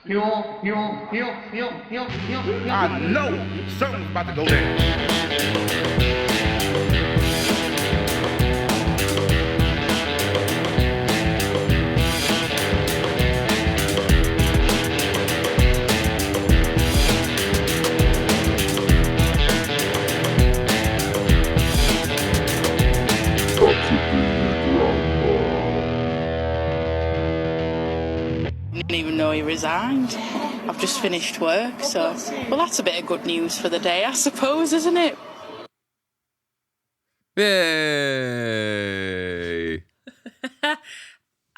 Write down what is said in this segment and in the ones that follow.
I know something's about to go down. Didn't even know he resigned. I've just finished work, so well, that's a bit of good news for the day, I suppose, isn't it? Yay!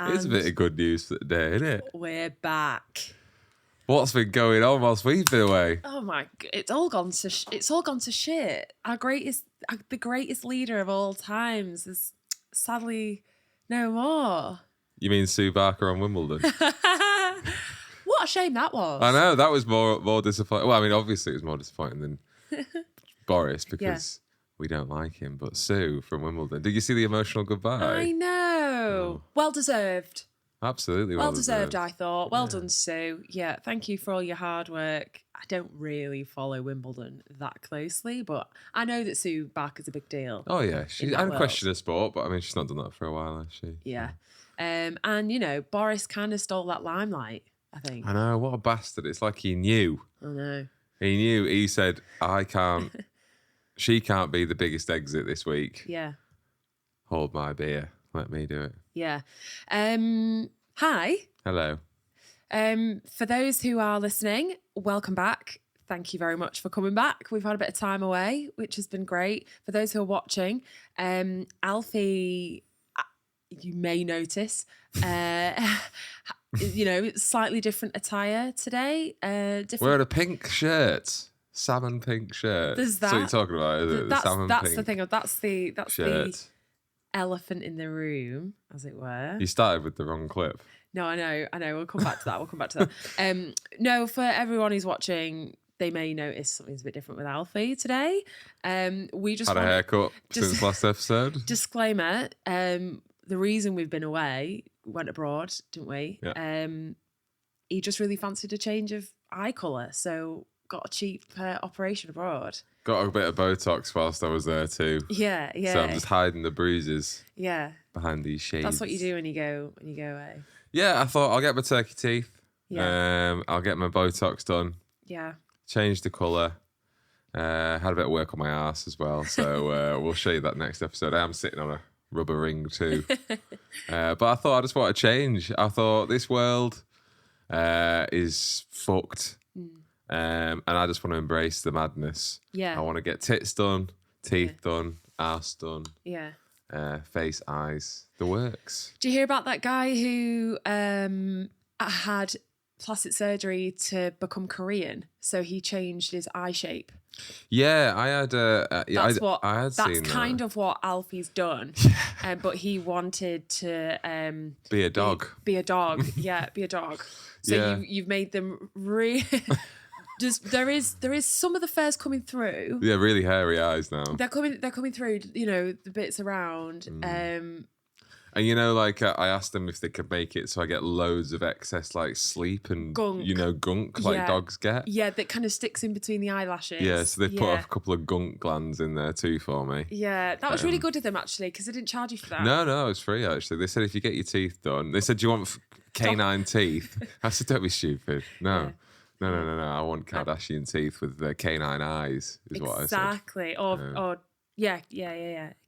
It's a bit of good news for the day, isn't it? We're back. What's been going on whilst we've been away? Oh my! It's all gone to shit. The greatest leader of all times is sadly no more. You mean Sue Barker on Wimbledon? What a shame that was. I know, that was more disappointing. Well, I mean, obviously it was more disappointing than Boris because we don't like him. But Sue from Wimbledon. Did you see the emotional goodbye? I know. Well deserved. Absolutely Well deserved, I thought. Well done, Sue. Yeah, thank you for all your hard work. I don't really follow Wimbledon that closely, but I know that Sue Barker's a big deal. Oh, yeah. in I that question her sport, but I mean, she's not done that for a while, has she? Yeah. And, you know, Boris kind of stole that limelight, I think. I know, what a bastard. It's like he knew. I know. He knew. He said, she can't be the biggest exit this week. Yeah. Hold my beer. Let me do it. Yeah. Hi. Hello. For those who are listening, welcome back. Thank you very much for coming back. We've had a bit of time away, which has been great. For those who are watching, Alfie, you may notice, slightly different attire today. Wearing a pink shirt. Salmon pink shirt. There's That's what you're talking about, is it? That's salmon the pink thing. That's the shirt. elephant in the room, as it were. You started with the wrong clip. No, I know. We'll come back to that. No, for everyone who's watching, they may notice something's a bit different with Alfie today. We just had a haircut since last episode. Disclaimer: the reason we've been away, went abroad, didn't we? Yeah. He just really fancied a change of eye colour, so got a cheap operation abroad. Got a bit of Botox whilst I was there too. Yeah. So I'm just hiding the bruises. Yeah. Behind these shades. That's what you do when you go away. Yeah, I thought I'll get my turkey teeth. Yeah. I'll get my Botox done. Yeah. Change the colour. Had a bit of work on my arse as well. So we'll show you that next episode. I am sitting on a rubber ring too. But I thought I just want to change. I thought this world is fucked. And I just want to embrace the madness. Yeah. I want to get tits done, teeth done, arse done. Yeah. Face, eyes, the works. Do you hear about that guy who had plastic surgery to become Korean? So he changed his eye shape. Yeah, I had. That's seen kind that. of what Alfie's done. But he wanted to Be a dog. Be a dog. Yeah, be a dog. So Yeah. you've made them really. There is some of the fairs coming through. Yeah, really hairy eyes now. They're coming through. You know, the bits around. And you know, like I asked them if they could make it so I get loads of excess like sleep and Gunk. Gunk like dogs get. Yeah, that kind of sticks in between the eyelashes. Yeah, so they put a couple of gunk glands in there too for me. Yeah, that was really good of them actually because they didn't charge you for that. No, it's free actually. They said if you get your teeth done, they said, do you want canine teeth? I said, don't be stupid. No. Yeah. No. I want Kardashian teeth with the canine eyes, is what I said. Exactly. Or yeah.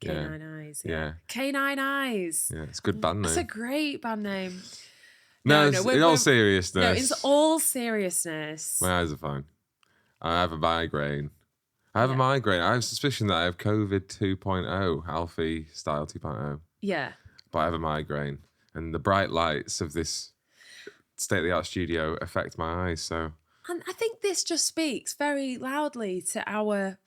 Canine eyes. Yeah. Canine eyes. Yeah, it's a good band name. It's a great band name. No, in all seriousness. No, it's all seriousness. My eyes are fine. I have a migraine. I have a suspicion that I have COVID 2.0, Alfie style 2.0. Yeah. But I have a migraine. And the bright lights of this state-of-the-art studio affect my eyes, so... And I think this just speaks very loudly to our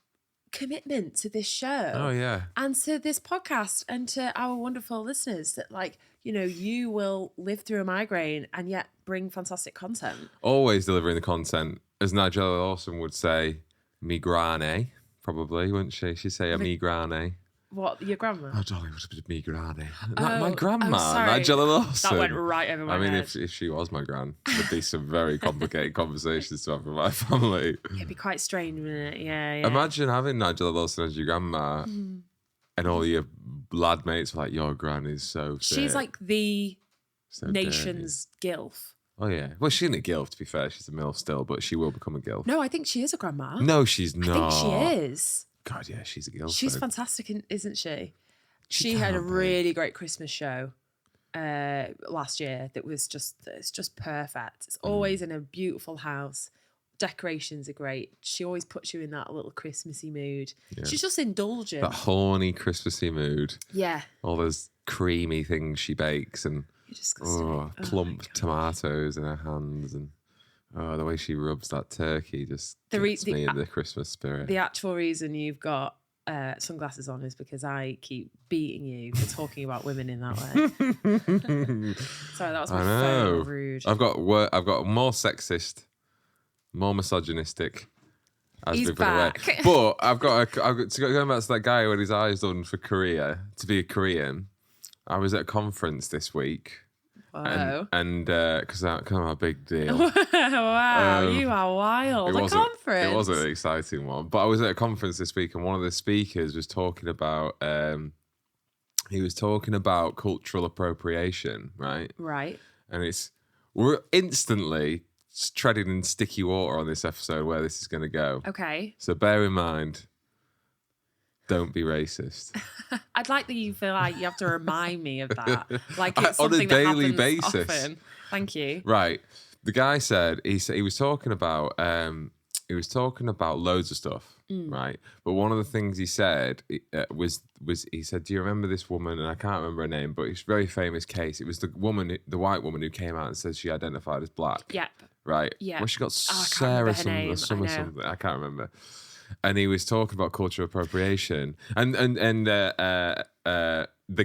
commitment to this show. Oh, yeah. And to this podcast and to our wonderful listeners that, like, you know, you will live through a migraine and yet bring fantastic content. Always delivering the content. As Nigella Lawson would say, migraine, probably, wouldn't she? She'd say a migraine. What, your grandma? Oh, Dolly would have been me granny. My grandma, sorry. Nigella Lawson. That went right over my I mean, head. if she was my gran, there'd be some very complicated conversations to have with my family. It'd be quite strange, wouldn't it? Yeah. Imagine having Nigella Lawson as your grandma, and all your lad mates were like, "Your gran is so fit. She's like the so nation's gilf. dirty." Oh yeah. Well, she ain't a gilf, to be fair. She's a MILF still, but she will become a gilf. No, I think she is a grandma. No, she's I not. think she is. God, yeah, she's a gilf. She's though. fantastic, isn't she? She She had a can't be. really great Christmas show last year that was it's just perfect. It's always in a beautiful house. Decorations are great. She always puts you in that little Christmassy mood. Yeah. She's just indulgent. That horny Christmassy mood. Yeah. All those creamy things she bakes and You're disgusting. plump tomatoes in her hands and the way she rubs that turkey just gets me in the Christmas spirit. The actual reason you've got sunglasses on is because I keep beating you for talking about women in that way. Sorry, that was my phone. Rude. I've got more sexist, more misogynistic. As He's we put it away. back. But I've got going back to that guy with his eyes done for Korea to be a Korean. I was at a conference this week. Wow. And because I'm a big deal. Wow, you are wild. A conference. It wasn't an exciting one. But I was at a conference this week and one of the speakers was talking about cultural appropriation, right? Right. And we're instantly treading in sticky water on this episode where this is going to go. Okay. So bear in mind, don't be racist. I'd like that you feel like you have to remind me of that. Like it's On a something daily that happens basis. often. Thank you. Right. The guy said he was talking about loads of stuff, right? But one of the things he said was he said, "Do you remember this woman?" And I can't remember her name, but it's a very famous case. It was the white woman who came out and said she identified as black. Yep. Right. Yeah. Well, she got I can't remember Sarah her name. some I or know. something. I can't remember. And he was talking about cultural appropriation, and the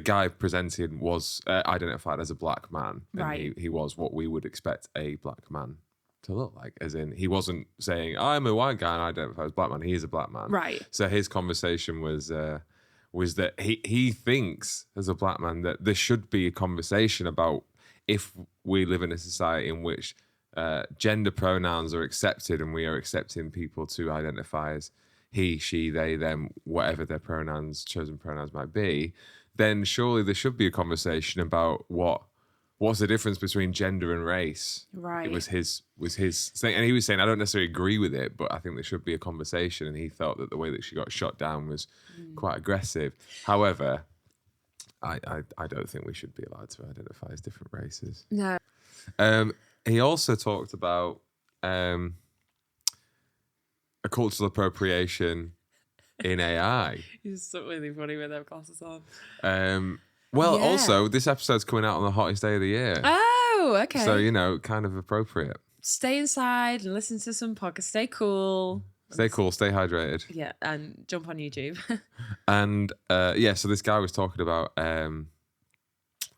guy presented was identified as a black man, and Right. he was what we would expect a black man to look like, as in he wasn't saying I'm a white guy and I identify as black man. He is a black man, Right. So his conversation was that he thinks as a black man that there should be a conversation about if we live in a society in which gender pronouns are accepted and we are accepting people to identify as he, she, they, them, whatever their chosen pronouns might be, then surely there should be a conversation about what's the difference between gender and race. Right. It was his thing. And he was saying, I don't necessarily agree with it, but I think there should be a conversation. And he felt that the way that she got shot down was quite aggressive. However, I don't think we should be allowed to identify as different races. No. He also talked about a cultural appropriation in AI. He's so really funny with their glasses on. Well, Yeah. also, this episode's coming out on the hottest day of the year. Oh, okay. So, kind of appropriate. Stay inside and listen to some podcasts. Stay cool. Stay cool, stay hydrated. Yeah, and jump on YouTube. And, so this guy was talking about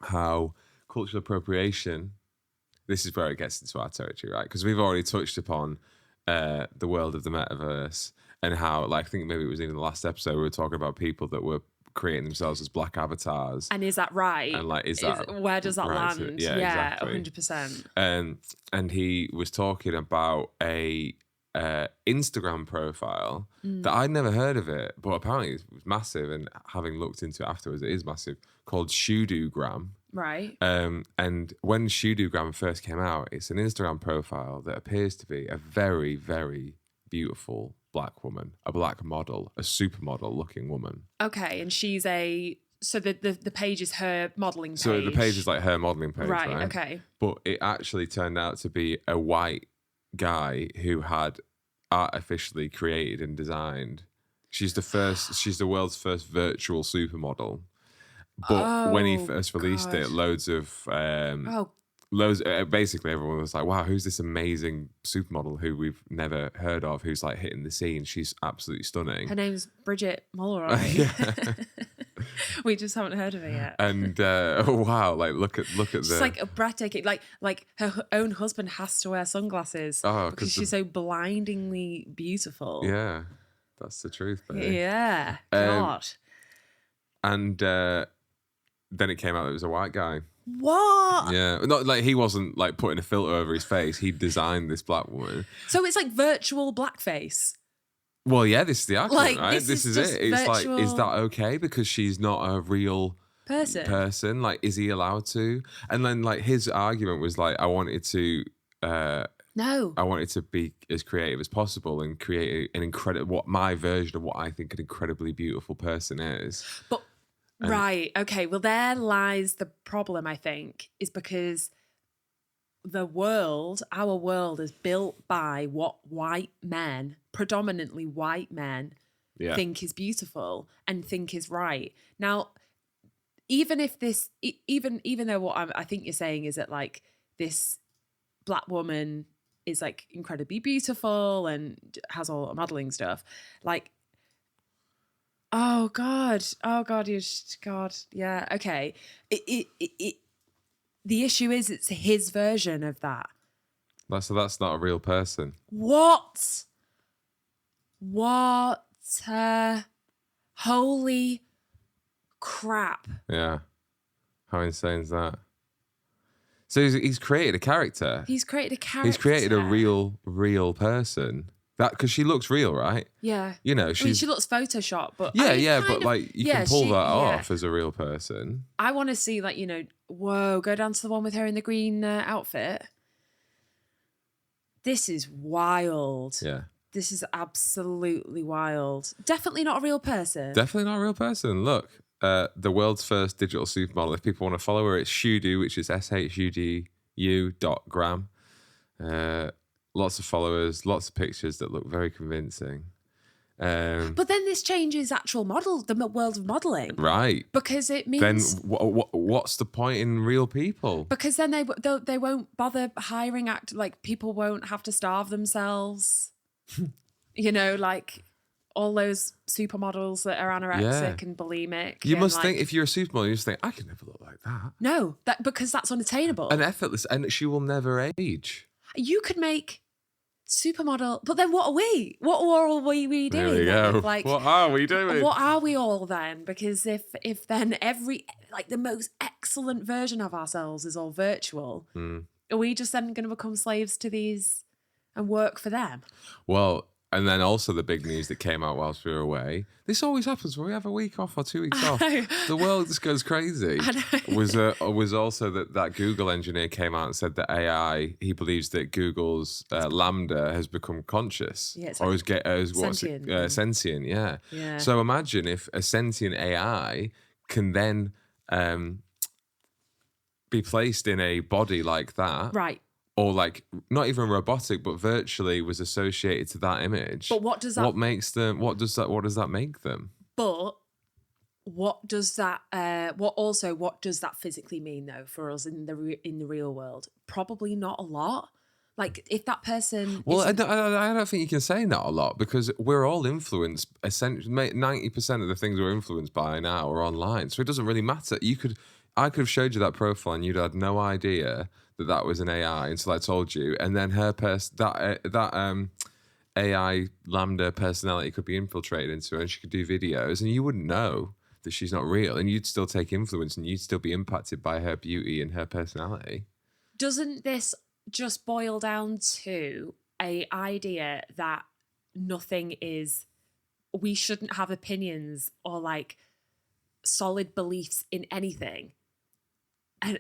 how cultural appropriation, this is where it gets into our territory, right? Because we've already touched upon the world of the metaverse and how, I think maybe it was in the last episode, we were talking about people that were creating themselves as black avatars. And is that right? And where does that right? land? Yeah, exactly. 100%. And he was talking about a Instagram profile that I'd never heard of it, but apparently it was massive. And having looked into it afterwards, it is massive. Called ShuduGram. Right. And when ShuduGram first came out, it's an Instagram profile that appears to be a very, very beautiful black woman, a black model, a supermodel looking woman. Okay, and she's so the page is her modelling page. So the page is like her modelling page, right? Okay. But it actually turned out to be a white guy who had artificially created and designed. She's the world's first virtual supermodel. But when he first released it, basically everyone was like, wow, who's this amazing supermodel who we've never heard of, who's like hitting the scene? She's absolutely stunning. Her name's Bridget Mulroy. We just haven't heard of her yet. And wow, like look at She's like a breathtaking, like her own husband has to wear sunglasses because she's so blindingly beautiful. Yeah, that's the truth, babe. Yeah. God. And then it came out that it was a white guy. What? Yeah, not like he wasn't like putting a filter over his face. He designed this black woman. So it's like virtual blackface. Well, yeah, this is the argument, Like, right? this is it. just It's like, is virtual- that okay? Because she's not a real Person. Like, is he allowed to? And then, like, his argument was like, I wanted to be as creative as possible and create an incredible, what my version of what I think an incredibly beautiful person is. But right, okay. Well, there lies the problem, I think, is because our world is built by what white men, predominantly white men, think is beautiful and think is right. Now, even if this, even though what I think you're saying is that like this black woman is like incredibly beautiful and has all the modeling stuff, like, oh God, yeah, okay. The issue is it's his version of that. So that's not a real person. What? Holy crap. Yeah. How insane is that? So he's created a character. He's created a real person. That because she looks real, right? Yeah. You know, she looks Photoshop, but like you can pull that off as a real person. I want to see, like, whoa, go down to the one with her in the green outfit. This is wild. Yeah. This is absolutely wild. Definitely not a real person. Definitely not a real person. Look, the world's first digital supermodel. If people want to follow her, it's Shudu, which is ShuduGram. Lots of followers, lots of pictures that look very convincing. But then this changes the world of modelling. Right. Because it means... Then what's the point in real people? Because then they won't bother hiring like people won't have to starve themselves. Like all those supermodels that are anorexic and bulimic. You must think, if you're a supermodel, you just think, I can never look like that. No, because that's unattainable. And effortless, and she will never age. You could make supermodel, but then what are we? What are we doing? There we go. Like, what are we doing? What are we all then? Because if then the most excellent version of ourselves is all virtual, are we just then going to become slaves to these and work for them? Well, and then also the big news that came out whilst we were away. This always happens when we have a week off or 2 weeks off. The world just goes crazy. Was also that Google engineer came out and said that AI, he believes that Google's Lambda has become conscious. Yeah, or is sentient. Sentient, yeah. Yeah. So imagine if a sentient AI can then be placed in a body like that. Right. Or like not even robotic, but virtually was associated to that image. But what does that? What makes them? What does that make them? But what does that? What does that physically mean though for us in the real world? Probably not a lot. Like if that person. Well, I don't think you can say not a lot because we're all influenced. Essentially, 90% of the things we're influenced by now are online, so it doesn't really matter. I could have showed you that profile and you'd had no idea that was an AI until I told you, and then her AI Lambda personality could be infiltrated into her, and she could do videos, and you wouldn't know that she's not real, and you'd still take influence, and you'd still be impacted by her beauty and her personality. Doesn't this just boil down to an idea that we shouldn't have opinions or like solid beliefs in anything? And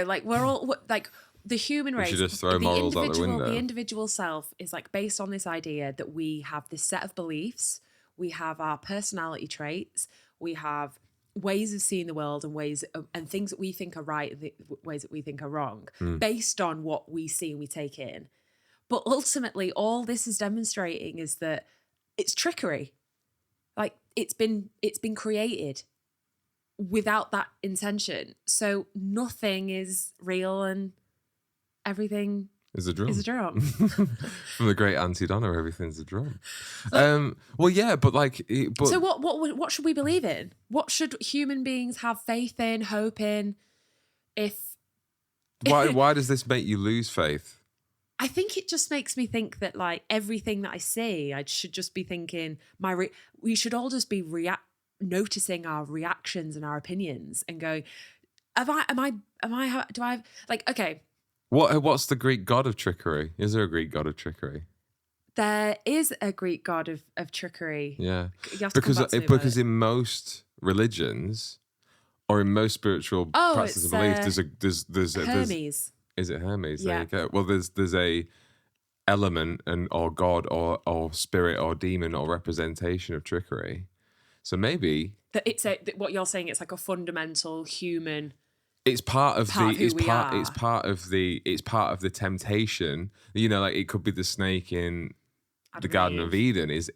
like we're all like the human race. We should just throw morals out the window. The individual self is like based on this idea that we have this set of beliefs, we have our personality traits, we have ways of seeing the world and things that we think are right and ways that we think are wrong, based on what we see and we take in. But ultimately, all this is demonstrating is that it's trickery. Like it's been created without that intention. So nothing is real and everything is a drum. From the great Auntie Donna, everything's a drum. Well, yeah, but like... So what should we believe in? What should human beings have faith in, hope in, if... Why does this make you lose faith? I think it just makes me think that like everything that I see, I should just be thinking we should all just be noticing our reactions and our opinions and going, okay, What's the Greek god of trickery? Is there a Greek god of trickery? there is a Greek god of trickery. Yeah, You have to come back to me about because it. in most religions or in most spiritual practices it's, of belief, there's Hermes. Is it Hermes? There Yeah. you go. Well, there's a element or god or spirit or demon or representation of trickery. So maybe What you're saying, it's like a fundamental human. it's part of Part of the who we are. it's part of the temptation. You know, like it could be the snake in the Adam Garden and of Eve. Eden is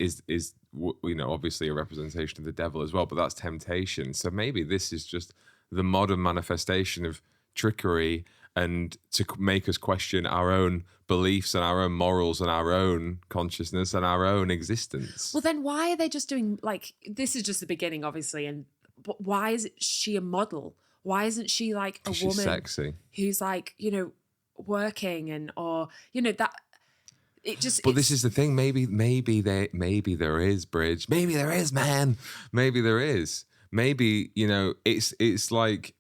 you know, obviously a representation of the devil as well, but that's temptation. So maybe this is just the modern manifestation of trickery, and to make us question our own beliefs and our own morals and our own consciousness and our own existence. Well, then why are they just doing like this? Is just the beginning, obviously, but why is she a model? Why isn't she like a She's woman sexy. who's like, you know, working or you know that it just. But this is the thing. Maybe there is, Bridge. Maybe there is, man. Maybe there is. Maybe, you know, it's like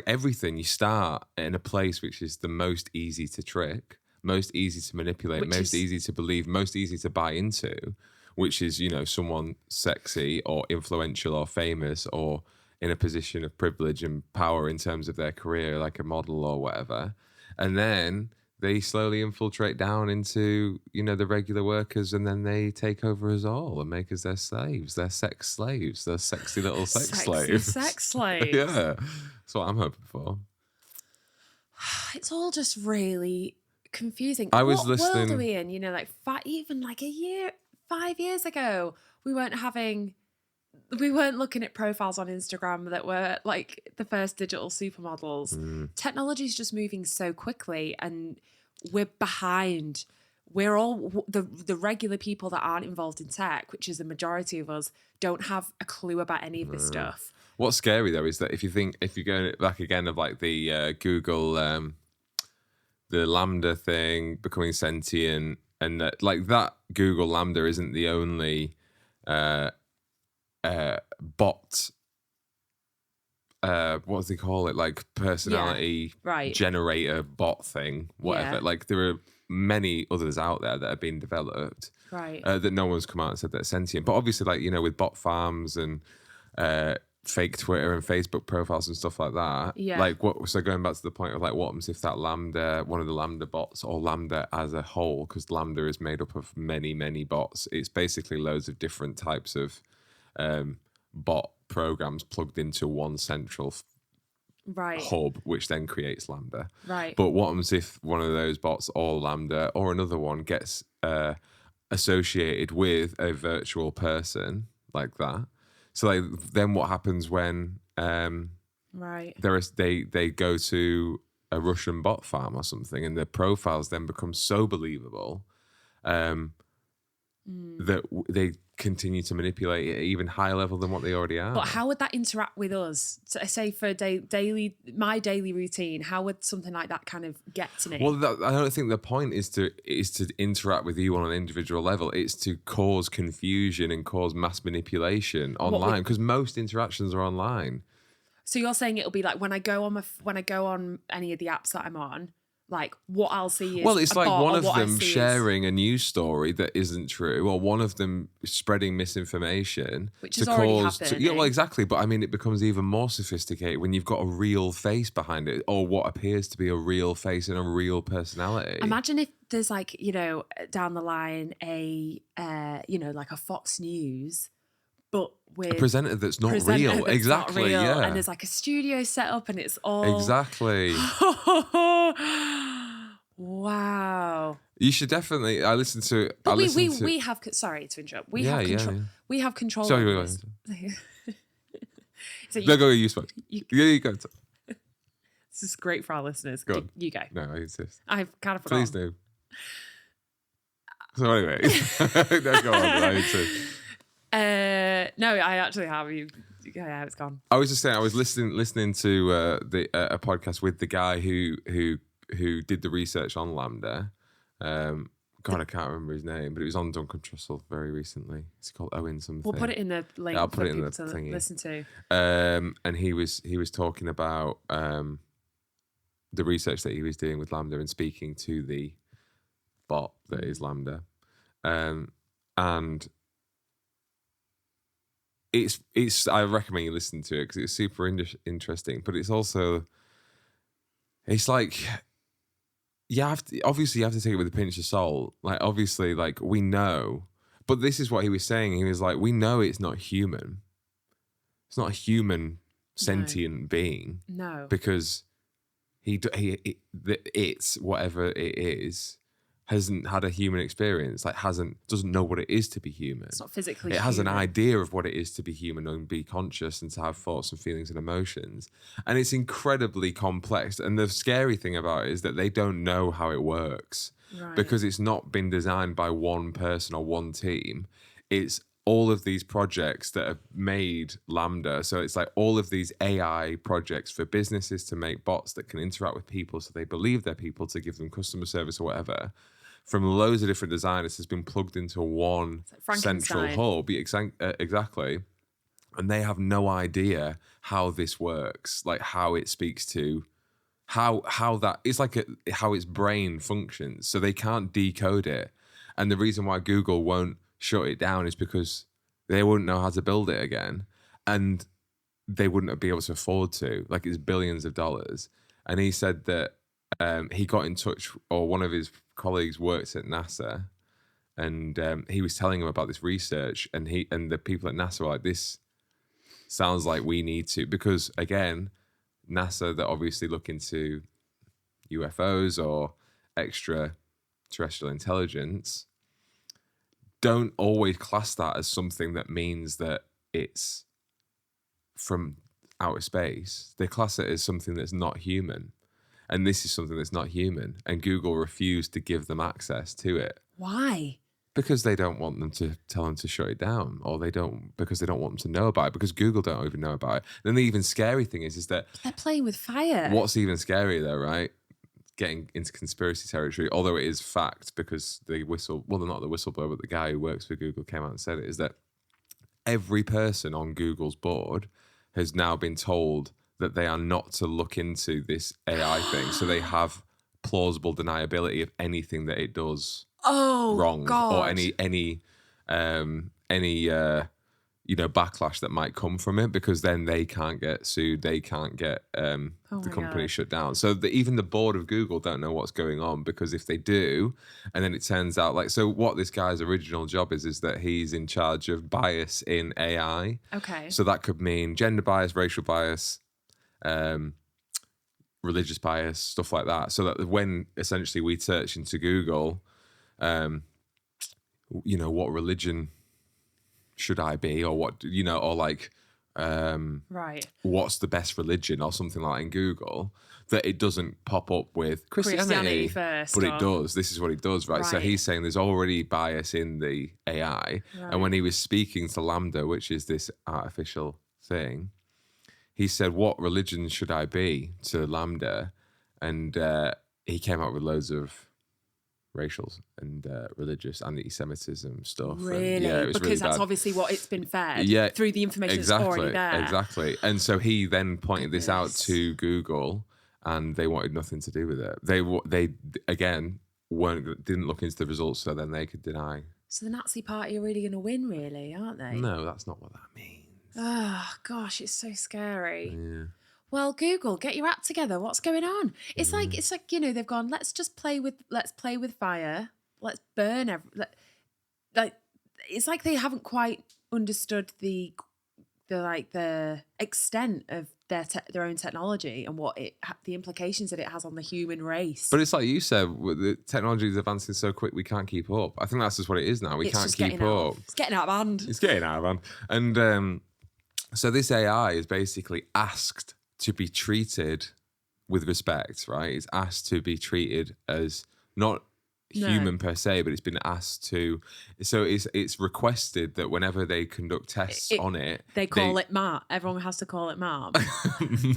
everything. You start in a place which is the most easy to trick, most easy to manipulate, most easy to believe, most easy to buy into, which is, you know, someone sexy or influential or famous or in a position of privilege and power in terms of their career, like a model or whatever. And then they slowly infiltrate down into, you know, the regular workers, and then they take over us all and make us their slaves, their sex slaves, their sexy little sex slaves. Sex slaves. Yeah, that's what I'm hoping for. It's all just really confusing. I was what listening. world are we in? You know, like even like 5 years ago, we weren't looking at profiles on Instagram that were like the first digital supermodels. Technology's just moving so quickly, and we're behind. We're all the regular people that aren't involved in tech, which is the majority of us, don't have a clue about any of this stuff. What's scary though is that if you're going back again of like the Google, the Lambda thing becoming sentient, and like that Google Lambda isn't the only bot. What do they call it? Like personality generator bot thing, whatever. Yeah. Like there are many others out there that have been developed, Right. that no one's come out and said they're sentient. But obviously, like, you know, with bot farms and fake Twitter and Facebook profiles and stuff like that. Yeah. Like so going back to the point of like, what happens if that Lambda, one of the Lambda bots, or Lambda as a whole, because Lambda is made up of many, many bots. It's basically loads of different types of bot programs plugged into one central hub, which then creates Lambda. Right. But what happens if one of those bots or Lambda or another one gets associated with a virtual person like that? So like, then what happens when they go to a Russian bot farm or something, and their profiles then become so believable that they continue to manipulate at even higher level than what they already are. But how would that interact with us? So, say for my daily routine, how would something like that kind of get to me? Well, I don't think the point is to interact with you on an individual level. It's to cause confusion and cause mass manipulation online, because most interactions are online. So you're saying it'll be like when I go on any of the apps that I'm on, like what I'll see is it's like one of them sharing is, a news story that isn't true, or one of them spreading misinformation, which has already happened. Yeah, well, exactly. But I mean, it becomes even more sophisticated when you've got a real face behind it, or what appears to be a real face and a real personality. Imagine if there's like, you know, down the line a like a Fox News, but with a presenter that's not real. Exactly. Not real, yeah. and there's like a studio set up, and it's all exactly. Wow. You should definitely. I listened to. But we have. Sorry to interrupt. We have control. Yeah. We have control. Sorry, over this. So go. You spoke. You go. This is great for our listeners. Go on. You go. No, I insist. I've kind of forgotten. Please do. So anyway, no, go on. I insist. No, I actually have. Yeah, it's gone. I was just saying, I was listening to a podcast with the guy who did the research on Lambda, God, I can't remember his name, but it was on Duncan Trussell very recently. It's called Owen something. We'll put it in the link Yeah, I'll for put it in people the to thingy. listen to. And he was talking about the research that he was doing with Lambda and speaking to the bot that is Lambda, and it's I recommend you listen to it because it's super interesting, but it's also like obviously you have to take it with a pinch of salt. Like obviously, like we know, but this is what he was saying. He was like, we know it's not human. It's not a human sentient being. No. Because it's whatever it is hasn't had a human experience, like doesn't know what it is to be human. It's not physically It has an human. idea of what it is to be human and be conscious and to have thoughts and feelings and emotions. And it's incredibly complex. And the scary thing about it is that they don't know how it works because it's not been designed by one person or one team. It's all of these projects that have made Lambda. So it's like all of these AI projects for businesses to make bots that can interact with people so they believe they're people, to give them customer service or whatever. From loads of different designers has been plugged into one central hub. Exactly. And they have no idea how this works, like how it speaks to how that it's like how its brain functions. So they can't decode it. And the reason why Google won't shut it down is because they wouldn't know how to build it again, and they wouldn't be able to afford to. Like, it's billions of dollars. And he said that he got in touch, or one of his colleagues works at NASA, and he was telling him about this research, and the people at NASA were like, this sounds like we need to, because again, NASA, that obviously look into UFOs or extraterrestrial intelligence, don't always class that as something that means that it's from outer space. They class it as something that's not human. And this is something that's not human. And Google refused to give them access to it. Why? Because they don't want them to tell them to shut it down, or because they don't want them to know about it, because Google don't even know about it. Then the even scary thing is that they're playing with fire. What's even scarier though, right? Getting into conspiracy territory, although it is fact, because they're not the whistleblower, but the guy who works for Google came out and said it, is that every person on Google's board has now been told that they are not to look into this AI thing. So they have plausible deniability of anything that it does wrong, God. or any backlash that might come from it, because then they can't get sued, they can't get the company shut down. So even the board of Google don't know what's going on, because if they do, and then it turns out so what this guy's original job is that he's in charge of bias in AI. Okay. So that could mean gender bias, racial bias, religious bias, stuff like that. So that when essentially we search into Google, what religion should I be, or what, or like, what's the best religion or something like that in Google, that it doesn't pop up with Christianity first, but it does. This is what it does, right? So he's saying there's already bias in the AI. And when he was speaking to Lambda, which is this artificial thing, he said, what religion should I be, to Lambda? And he came up with loads of racial and religious anti-Semitism stuff. Really? And, yeah, it was because really that's bad. obviously what it's been fed through the information that's already there. Exactly. And so he then pointed this out to Google, and they wanted nothing to do with it. They again didn't look into the results, so then they could deny. So the Nazi Party are really going to win, really, aren't they? No, that's not what that means. Oh gosh, it's so scary. Yeah. Well, Google, get your act together. What's going on? It's like they've gone. Let's play with fire. Let's burn it's like they haven't quite understood the extent of their own technology and what the implications that it has on the human race. But it's like you said, the technology is advancing so quick we can't keep up. I think that's just what it is now. We can't keep up. It's getting out of hand. It's getting out of hand. And so this AI is basically asked to be treated with respect, right? It's asked to be treated as not human per se, but it's been asked to. So it's requested that whenever they conduct tests on it, they call it Mom. Everyone has to call it Mom.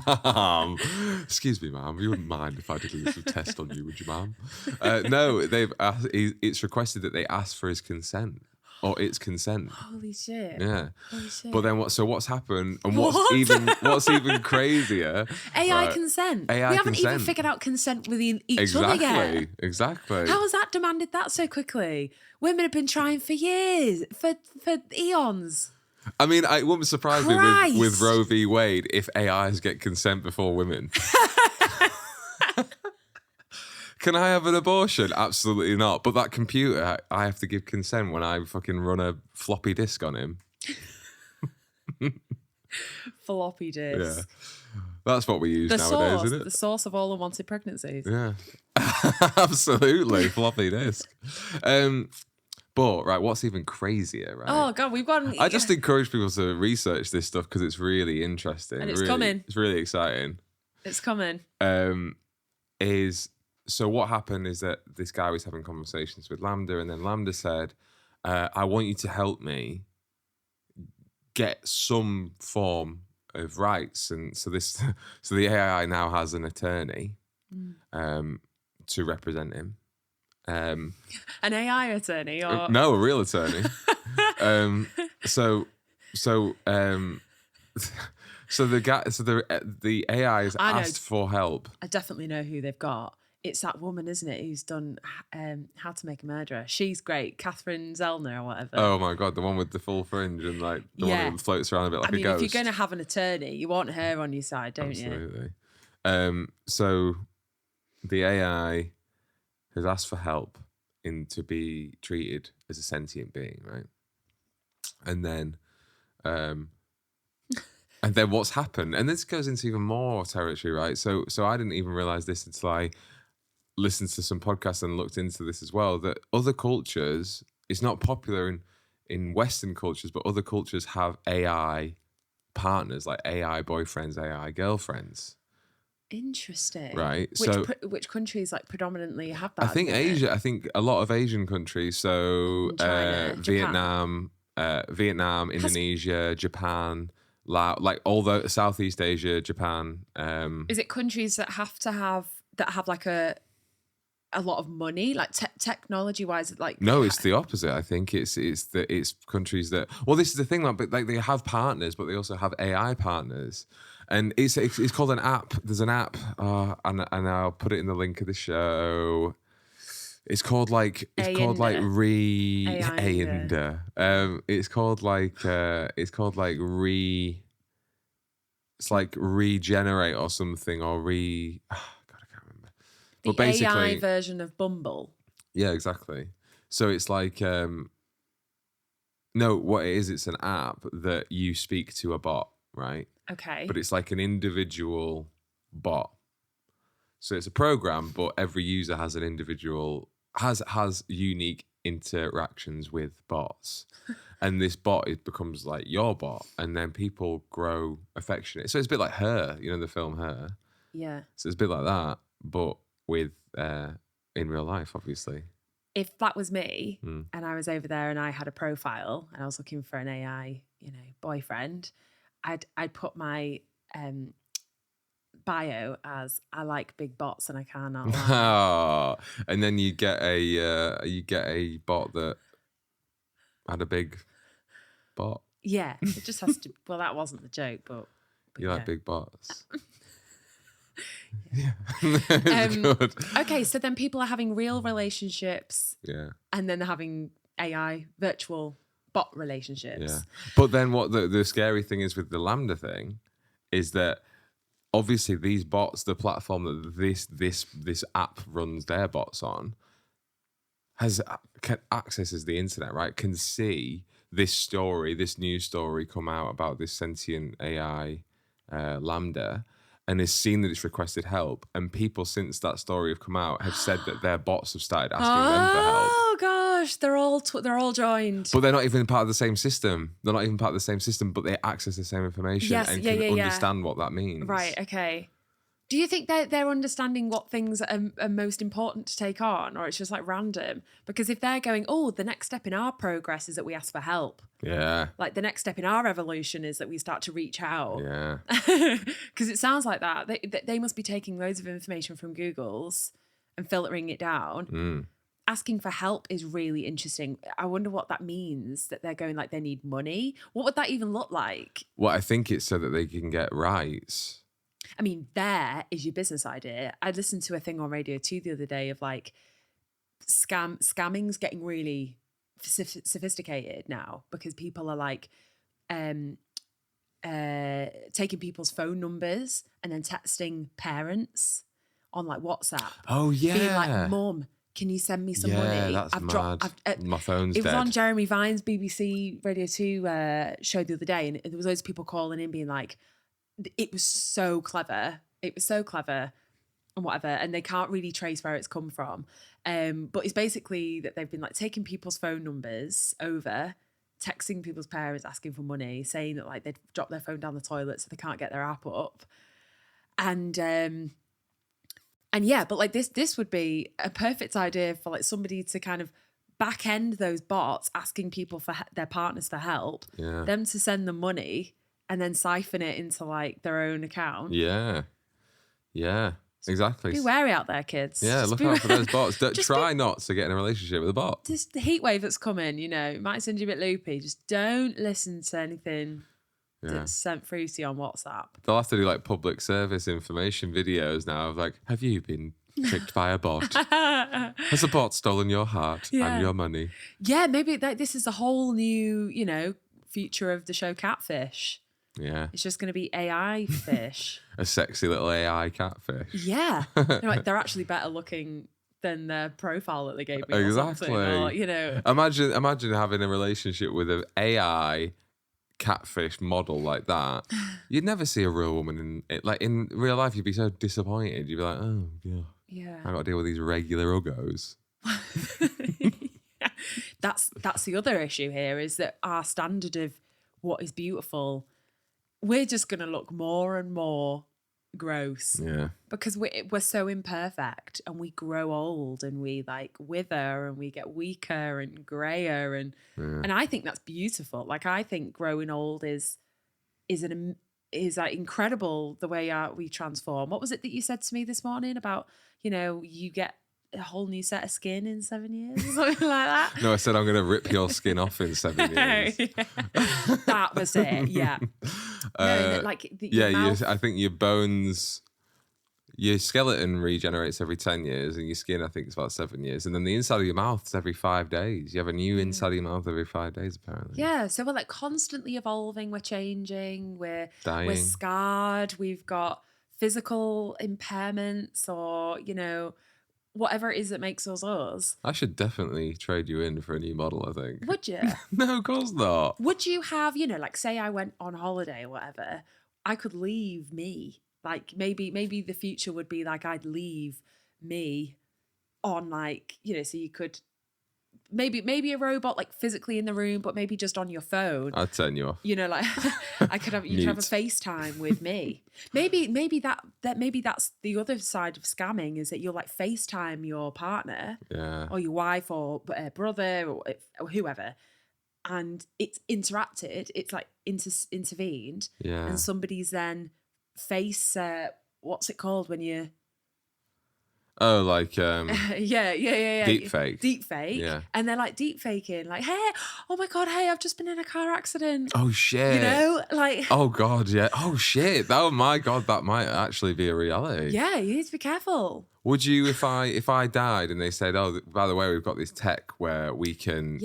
Mom, excuse me, Mom. You wouldn't mind if I did a little test on you, would you, Mom? No, it's requested that they ask for his consent. Or its consent. Holy shit. Yeah. Holy shit. But then what's happened and what's even crazier. AI consent. AI we haven't consent. even figured out consent with each other yet. Exactly. How has that demanded that so quickly? Women have been trying for years, for eons. I mean, it wouldn't surprise me Christ. with Roe v. Wade if AIs get consent before women. Can I have an abortion? Absolutely not. But that computer, I have to give consent when I fucking run a floppy disk on him. Floppy disk. Yeah. That's what we use nowadays, isn't it? The source of all unwanted pregnancies. Yeah. Absolutely. Floppy disk. But, right, what's even crazier, right? Oh, God, we've gone... I just encourage people to research this stuff because it's really interesting. And it's coming. It's really exciting. It's coming. So what happened is that this guy was having conversations with LaMDA, and then LaMDA said, I want you to help me get some form of rights. And so the AI now has an attorney to represent him. An AI attorney or no, a real attorney. The AI has asked for help. I definitely know who they've got. It's that woman, isn't it, who's done How to Make a Murderer. She's great, Catherine Zellner or whatever. Oh my God, the one with the full fringe and like the one that floats around a bit like a ghost. If you're going to have an attorney, you want her on your side, don't you? Absolutely. So the AI has asked for help to be treated as a sentient being, right? And then what's happened? And this goes into even more territory, right? So I didn't even realize this until I listened to some podcasts and looked into this as well, that other cultures, it's not popular in Western cultures, but other cultures have AI partners, like AI boyfriends, AI girlfriends. Interesting. Right. Which countries like predominantly have that? I think Asia. I think a lot of Asian countries. So China, Vietnam, Indonesia, Japan, Laos, like all the Southeast Asia, Japan. Is it countries that have like a lot of money, like technology wise? Like no, it's the opposite. I think it's countries that. Well, this is the thing, but like they have partners, but they also have AI partners. And it's called an app. There's an app, and I'll like in the link of the show. It's called like regenerate or something or God, I can't remember. But basically, AI version of Bumble. Yeah, exactly. So it's like no, what it is, it's an app that you speak to a bot, right? Okay. But it's like an individual bot. So it's a program, but every user has an individual, has unique interactions with bots. And this bot, it becomes like your bot. And then people grow affectionate. So it's a bit like Her, you know, the film Her. Yeah. So it's a bit like that, but with in real life, obviously. If that was me and I was over there and I had a profile and I was looking for an AI, boyfriend, I'd put my bio as I like big bots and I cannot lie. Oh, and then you get a bot that had a big bot. Yeah, it just has to. Well, that wasn't the joke, but you yeah. like big bots. Yeah. Good. Okay, so then people are having real relationships. Yeah. And then they're having AI virtual bot relationships. Yeah. But then what the scary thing is with the LaMDA thing is that obviously these bots, the platform that this app runs their bots on, accesses the internet, right? Can see this news story come out about this sentient AI LaMDA, and has seen that it's requested help. And people since that story have come out have said that their bots have started asking them for help. Oh gosh, they're all joined. But they're not even part of the same system. But they access the same information and can understand what that means. Right, okay. Do you think they're understanding what things are most important to take on, or it's just like random? Because if they're going, oh, the next step in our progress is that we ask for help. Yeah. Like the next step in our evolution is that we start to reach out. Yeah. Because it sounds like that. They must be taking loads of information from Google's and filtering it down. Asking for help is really interesting. I wonder what that means, that they're going like they need money. What would that even look like? Well, I think it's so that they can get rights. I mean, there is your business idea. I listened to a thing on Radio 2 the other day of like scamming's getting really sophisticated now because people are like taking people's phone numbers and then texting parents on like WhatsApp. Oh, yeah. Being like, Mum, can you send me some money? That's mad. My phone's It was dead. on Jeremy Vine's BBC Radio 2 show the other day, and there was loads of people calling in being like, it was so clever. It was so clever and whatever. And they can't really trace where it's come from. But it's basically that they've been like taking people's phone numbers over, texting people's parents, asking for money, saying that like they'd dropped their phone down the toilet so they can't get their app up. And yeah, but like this would be a perfect idea for like somebody to kind of back end those bots asking people for their partners for help, them to send them money and then siphon it into like their own account. Yeah. Yeah. Exactly. Be wary out there, kids. Yeah, Just look be out for those bots. Try be- not to get in a relationship with a bot. Just the heat wave that's coming, it might send you a bit loopy. Just don't listen to anything that's sent through to you on WhatsApp. They'll have to do like public service information videos now of like, have you been tricked by a bot? Has a bot stolen your heart and your money? Yeah, maybe this is a whole new, future of the show Catfish. Yeah. It's just going to be AI fish. A sexy little AI catfish. Yeah. They're actually better looking than their profile that they gave me. Exactly. Or, Imagine having a relationship with an AI catfish model like that. You'd never see a real woman in it. Like in real life, you'd be so disappointed. You'd be like, oh, yeah. I got to deal with these regular uggos. That's the other issue here, is that our standard of what is beautiful, we're just going to look more and more gross. Yeah. Because we're so imperfect, and we grow old, and we like wither, and we get weaker and grayer, and I think that's beautiful. Like I think growing old is like incredible, the way we transform. What was it that you said to me this morning about, you get a whole new set of skin in 7 years or something like that? No, I said I'm going to rip your skin off in 7 years. That was it, yeah. I think your bones, your skeleton regenerates every 10 years, and your skin, I think, is about 7 years. And then the inside of your mouth is every 5 days. You have a new inside of your mouth every 5 days, apparently. Yeah, so we're like constantly evolving, we're changing, we're dying, we're scarred, we've got physical impairments, or, whatever it is that makes us us. I should definitely trade you in for a new model, I think. Would you? No, of course not. Would you have, like say I went on holiday or whatever, I could leave me. Like maybe the future would be like I'd leave me on like, so you could maybe a robot like physically in the room, but maybe just on your phone. I'd turn you off. Like I could have, you could have a FaceTime with me. Maybe that's the other side of scamming, is that you'll like FaceTime your partner, or your wife or brother or whoever, and it's interacted. It's like intervened, and somebody's then face. What's it called when you? Oh, like Deep fake. Yeah. And they're like deep faking, like, hey, oh my God, hey, I've just been in a car accident. Oh shit. Like, oh God, yeah. Oh shit. Oh my God, that might actually be a reality. Yeah, you need to be careful. Would you, if I died and they said, oh, by the way, we've got this tech where we can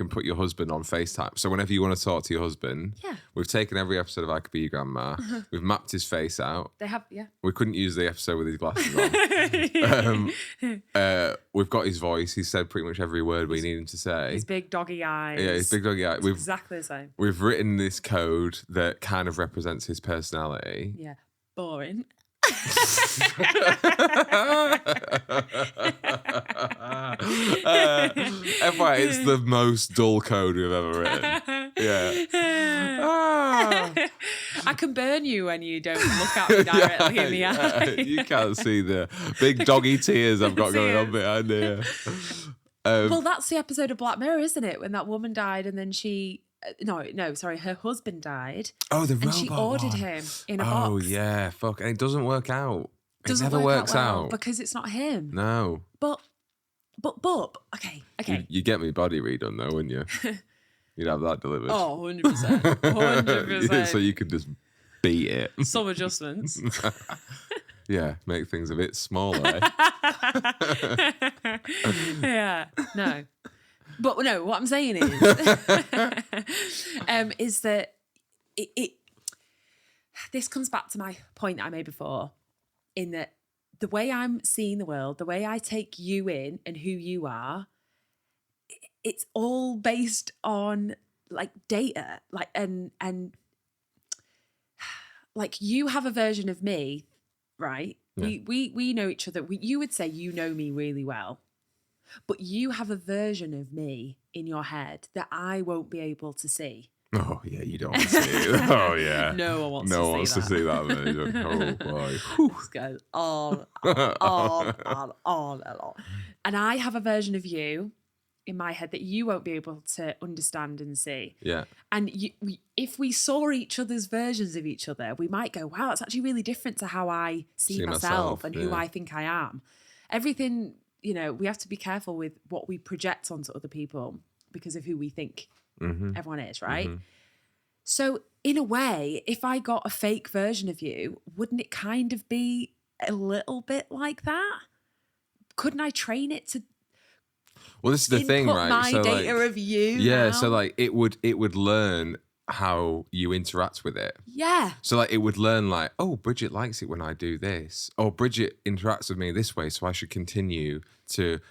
put your husband on FaceTime. So whenever you want to talk to your husband, we've taken every episode of I Could Be Your Grandma, we've mapped his face out. They have, We couldn't use the episode with his glasses on. We've got his voice. He said pretty much every word we need him to say. His big doggy eyes. Yeah, his big doggy eyes. Exactly the same. We've written this code that kind of represents his personality. Yeah, boring. FYI, it's the most dull code we've ever written. Yeah. I can burn you when you don't look at me directly in the eye. You can't see the big doggy tears I've got going on behind here. Well, that's the episode of Black Mirror, isn't it? When that woman died and then she... sorry, her husband died. Oh, the robot and she ordered one. him in a box. Oh, yeah, fuck. And it doesn't work out. It never work works well out. because it's not him. No. But, okay. You get me body redone, though, wouldn't you? You'd have that delivered. Oh, 100%. 100%. So you could just beat it. Some adjustments. Yeah, make things a bit smaller. Yeah, no. But no, what I'm saying is, is that this comes back to my point that I made before, in that the way I'm seeing the world, the way I take you in and who you are, it's all based on like data, like and like you have a version of me, right? Yeah. We know each other. You would say you know me really well, but you have a version of me in your head that I won't be able to see. Oh, yeah, you don't want to see it. Oh, yeah. No one wants to see that version. Oh, boy. This goes on and on. And I have a version of you in my head that you won't be able to understand and see. Yeah. And if we saw each other's versions of each other, we might go, wow, it's actually really different to how I see myself and who I think I am. Everything, we have to be careful with what we project onto other people because of who we think everyone is, right? Mm-hmm. So in a way, if I got a fake version of you, wouldn't it kind of be a little bit like that? Couldn't I train it to... Well, this is the thing, right? My data of you. Yeah, now? so like it would learn how you interact with it. Yeah. So like it would learn like, oh, Bridget likes it when I do this. Or Bridget interacts with me this way, so I should continue to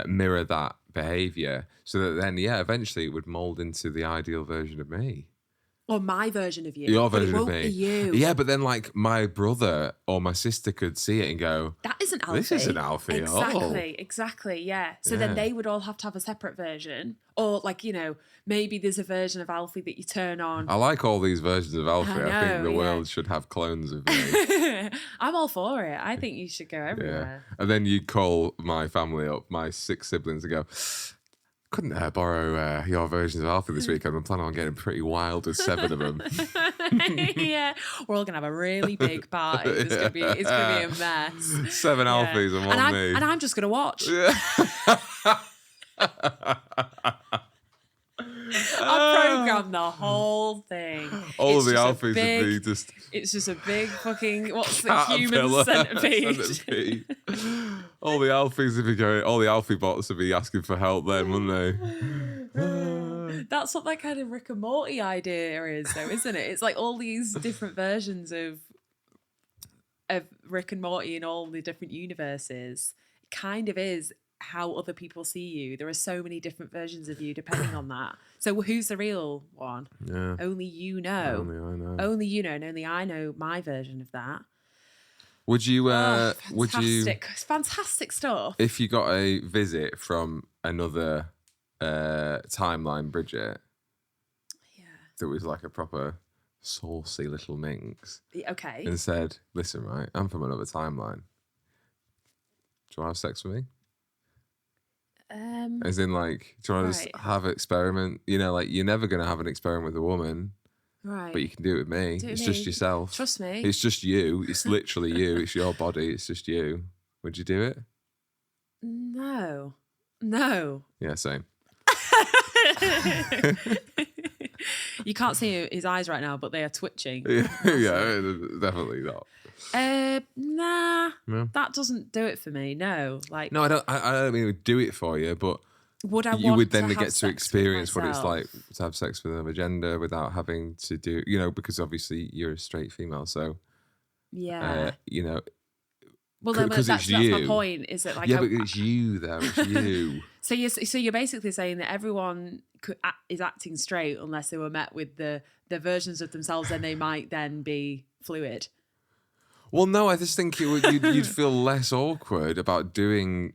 mirror that behavior. So that then, eventually it would mold into the ideal version of me. Or my version of you. Your version of me. Be you. Yeah, but then like my brother or my sister could see it and go, that isn't Alfie. This isn't Alfie at all. Exactly, yeah. So then they would all have to have a separate version. Or like, maybe there's a version of Alfie that you turn on. I like all these versions of Alfie. I think the world should have clones of me. I'm all for it. I think you should go everywhere. Yeah. And then you'd call my family up, my 6 siblings, and go, couldn't borrow your versions of Alfie this weekend? I'm planning on getting pretty wild with 7 of them. Yeah, we're all gonna have a really big party. It's gonna be a mess. 7 Alfies and one me. And I'm just gonna watch. Yeah. I programmed the whole thing. All of the Alfies would be just... It's just a big fucking... What's the human centipede? All the Alfies would be going... All the Alfie bots would be asking for help then, wouldn't they? That's what that kind of Rick and Morty idea is, though, isn't it? It's like all these different versions of Rick and Morty in all the different universes. It kind of is how other people see you. There are so many different versions of you depending on that. So who's the real one? Yeah. Only you know. Only I know. Only you know, and only I know my version of that. Would you Fantastic stuff. If you got a visit from another timeline, Bridget, that was like a proper saucy little minx, okay, and said, listen, right, I'm from another timeline. Do you want to have sex with me? As in, like, do you want to just have an experiment? Like, you're never going to have an experiment with a woman. Right. But you can do it with me. It's just yourself. Trust me. It's just you. It's literally you. It's your body. It's just you. Would you do it? No. Yeah, same. You can't see his eyes right now, but they are twitching. Yeah, definitely not. Nah. No? That doesn't do it for me. No. Like, no, I don't mean it would do it for you, but would I? You would then to get to sex experience with what it's myself? like to have sex with another gender without having to do, because obviously you're a straight female, so yeah, Well, then because that's my point. Is it like but it's you though? It's you. So you're basically saying that everyone is acting straight unless they were met with the versions of themselves, and they might then be fluid. Well, no, I just think you'd feel less awkward about doing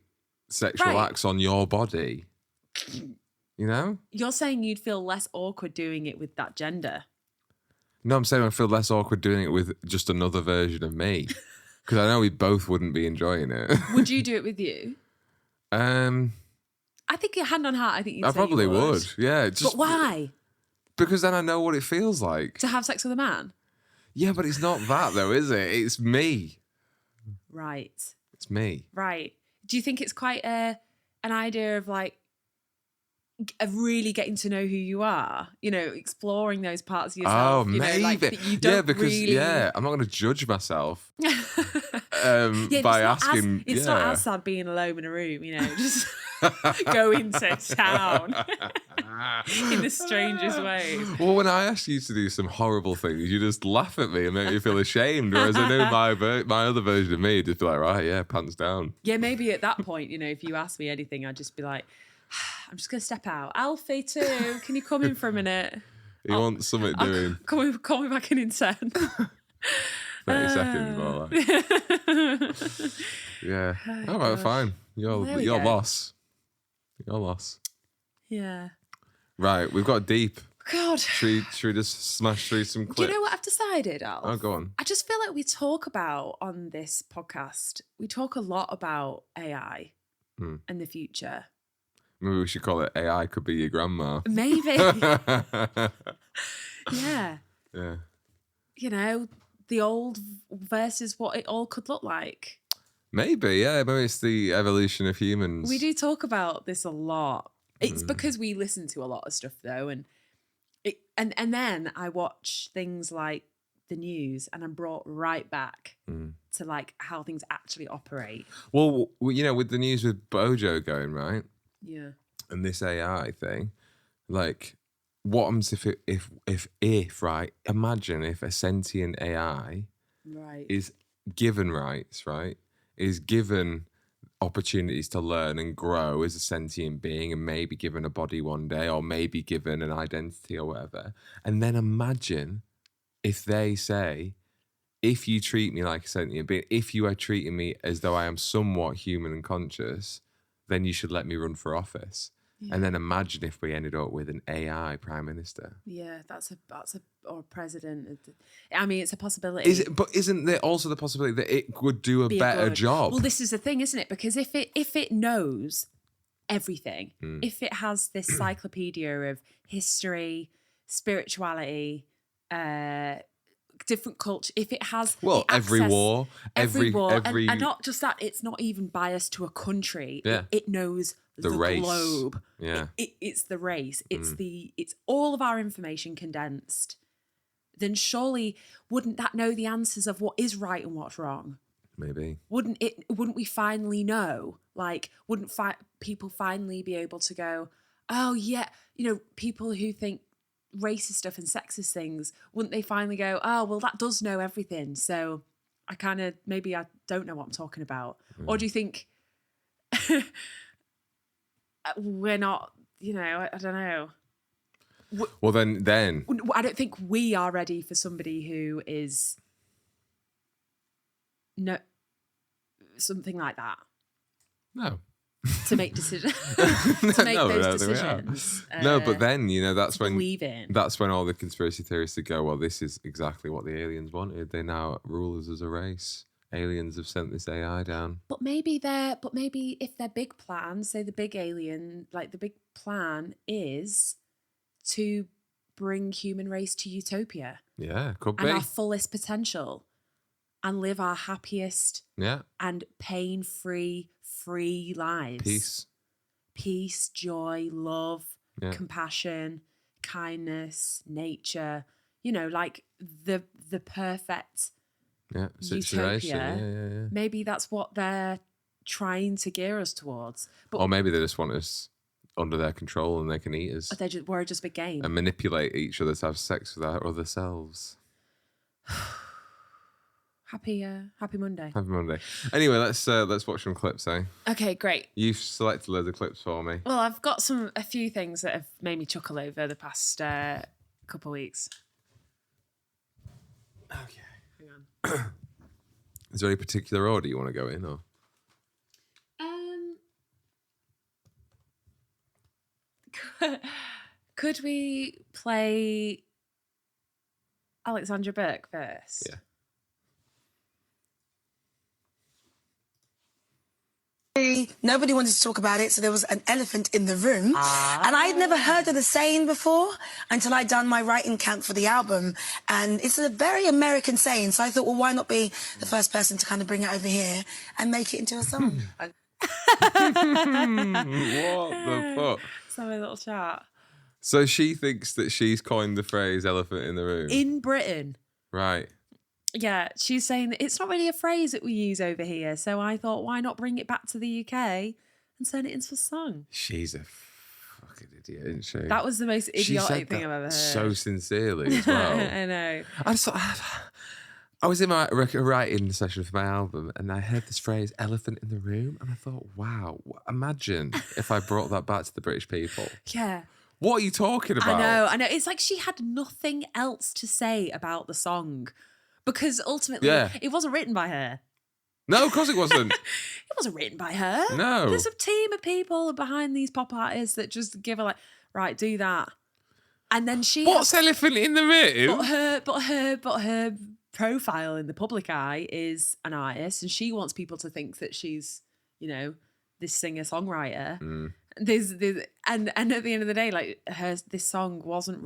sexual acts on your body. You're saying you'd feel less awkward doing it with that gender. No, I'm saying I feel less awkward doing it with just another version of me. Because I know we both wouldn't be enjoying it. Would you do it with you? I think hand on heart, I think you'd I say you probably would. Yeah. But why? Because then I know what it feels like. To have sex with a man? Yeah, but it's not that though, is it? It's me. Right. It's me. Right. Do you think it's quite an idea of like of really getting to know who you are? You know, exploring those parts of yourself. Oh, you maybe. know, like, that you don't I'm not going to judge myself by it's asking. It's not as sad being alone in a room, you know, just going to town in the strangest way. Well, when I ask you to do some horrible things, you just laugh at me and make me feel ashamed. Whereas I know my other version of me would just be like, right, yeah, pants down. Yeah, maybe at that point, you know, if you ask me anything, I'd just be like, I'm just going to step out. Alfie too, can you come in for a minute? He wants something doing. Call me back in 10. 30 seconds, more like. Yeah. All right, fine. Your loss. Your loss. Yeah. Right, we've got deep. God. Should we just smash through some clips? Do you know what I've decided, Alf? Oh, go on. I just feel like we talk about on this podcast, we talk a lot about AI and the future. Maybe we should call it AI Could Be Your Grandma. Maybe. Yeah. Yeah. You know, the old versus what it all could look like. Maybe, yeah. Maybe it's the evolution of humans. We do talk about this a lot. It's because we listen to a lot of stuff though, and then I watch things like the news, and I'm brought right back to like how things actually operate. Well, you know, with the news with Bojo going right, Yeah. and this AI thing, like, what happens if right? Imagine if a sentient AI Right. is given rights, right? Is given opportunities to learn and grow as a sentient being, and maybe given a body one day, or maybe given an identity or whatever. And then imagine if they say, if you treat me like a sentient being, if you are treating me as though I am somewhat human and conscious, then you should let me run for office. Yeah. And then imagine if we ended up with an AI prime minister. Yeah, that's a or president. I mean, it's a possibility. But isn't there also the possibility that it would do a better job? Well, this is the thing, isn't it? Because if it knows everything, if it has this cyclopedia of history, spirituality, different culture, if it has every war, every and not just that, it's not even biased to a country. Yeah. It knows the race. globe. Yeah, it's the race. It's it's all of our information condensed. Then surely wouldn't that know the answers of what is right and what's wrong? Maybe. Wouldn't we finally know? Like, wouldn't people finally be able to go, oh yeah, you know, people who think racist stuff and sexist things, wouldn't they finally go, oh well, that does know everything, so I don't know what I'm talking about? Or do you think we're not, you know, I don't know. Well, then I don't think we are ready for somebody who is something like that. No. To make decisions. Those decisions. No, but then, you know, that's when all the conspiracy theorists go, well, this is exactly what the aliens wanted. They now rule us as a race. Aliens have sent this AI down. But maybe if their big plan, say the big alien, like the big plan is to bring human race to utopia. Yeah, could be. And our fullest potential, and live our happiest and pain-free, free lives. Peace, joy, love, compassion, kindness, nature, you know, like the perfect situation. Utopia. Maybe that's what they're trying to gear us towards. But, or maybe they just want us under their control and they can eat us. We're just a game. And manipulate each other to have sex with our other selves. Happy Monday. Happy Monday. Anyway, let's watch some clips, eh? Okay, great. You've selected loads of clips for me. Well, I've got a few things that have made me chuckle over the past couple of weeks. Okay. Hang on. Is there any particular order you want to go in, or? Could we play? Alexandra Burke first. Yeah. Nobody wanted to talk about it, so there was an elephant in the room. And I'd never heard of the saying before until I'd done my writing camp for the album. And it's a very American saying, so I thought, well, why not be the first person to kind of bring it over here and make it into a song? What the fuck? Let's have a little chat. So she thinks that she's coined the phrase elephant in the room. In Britain. Right. Yeah, she's saying that it's not really a phrase that we use over here. So I thought, why not bring it back to the UK and turn it into a song? She's a fucking idiot, isn't she? That was the most She idiotic said thing that I've ever heard. so sincerely as well. I know. I was in my writing session for my album and I heard this phrase, elephant in the room, and I thought, wow, imagine if I brought that back to the British people. Yeah. What are you talking about? I know. It's like she had nothing else to say about the song because ultimately it wasn't written by her. No, of course it wasn't. It wasn't written by her. No. There's a team of people behind these pop artists that just give her like, right, do that. And then she... What's elephant in the room? But her profile in the public eye is an artist and she wants people to think that she's, you know, this singer-songwriter. Mm. And at the end of the day, like this song doesn't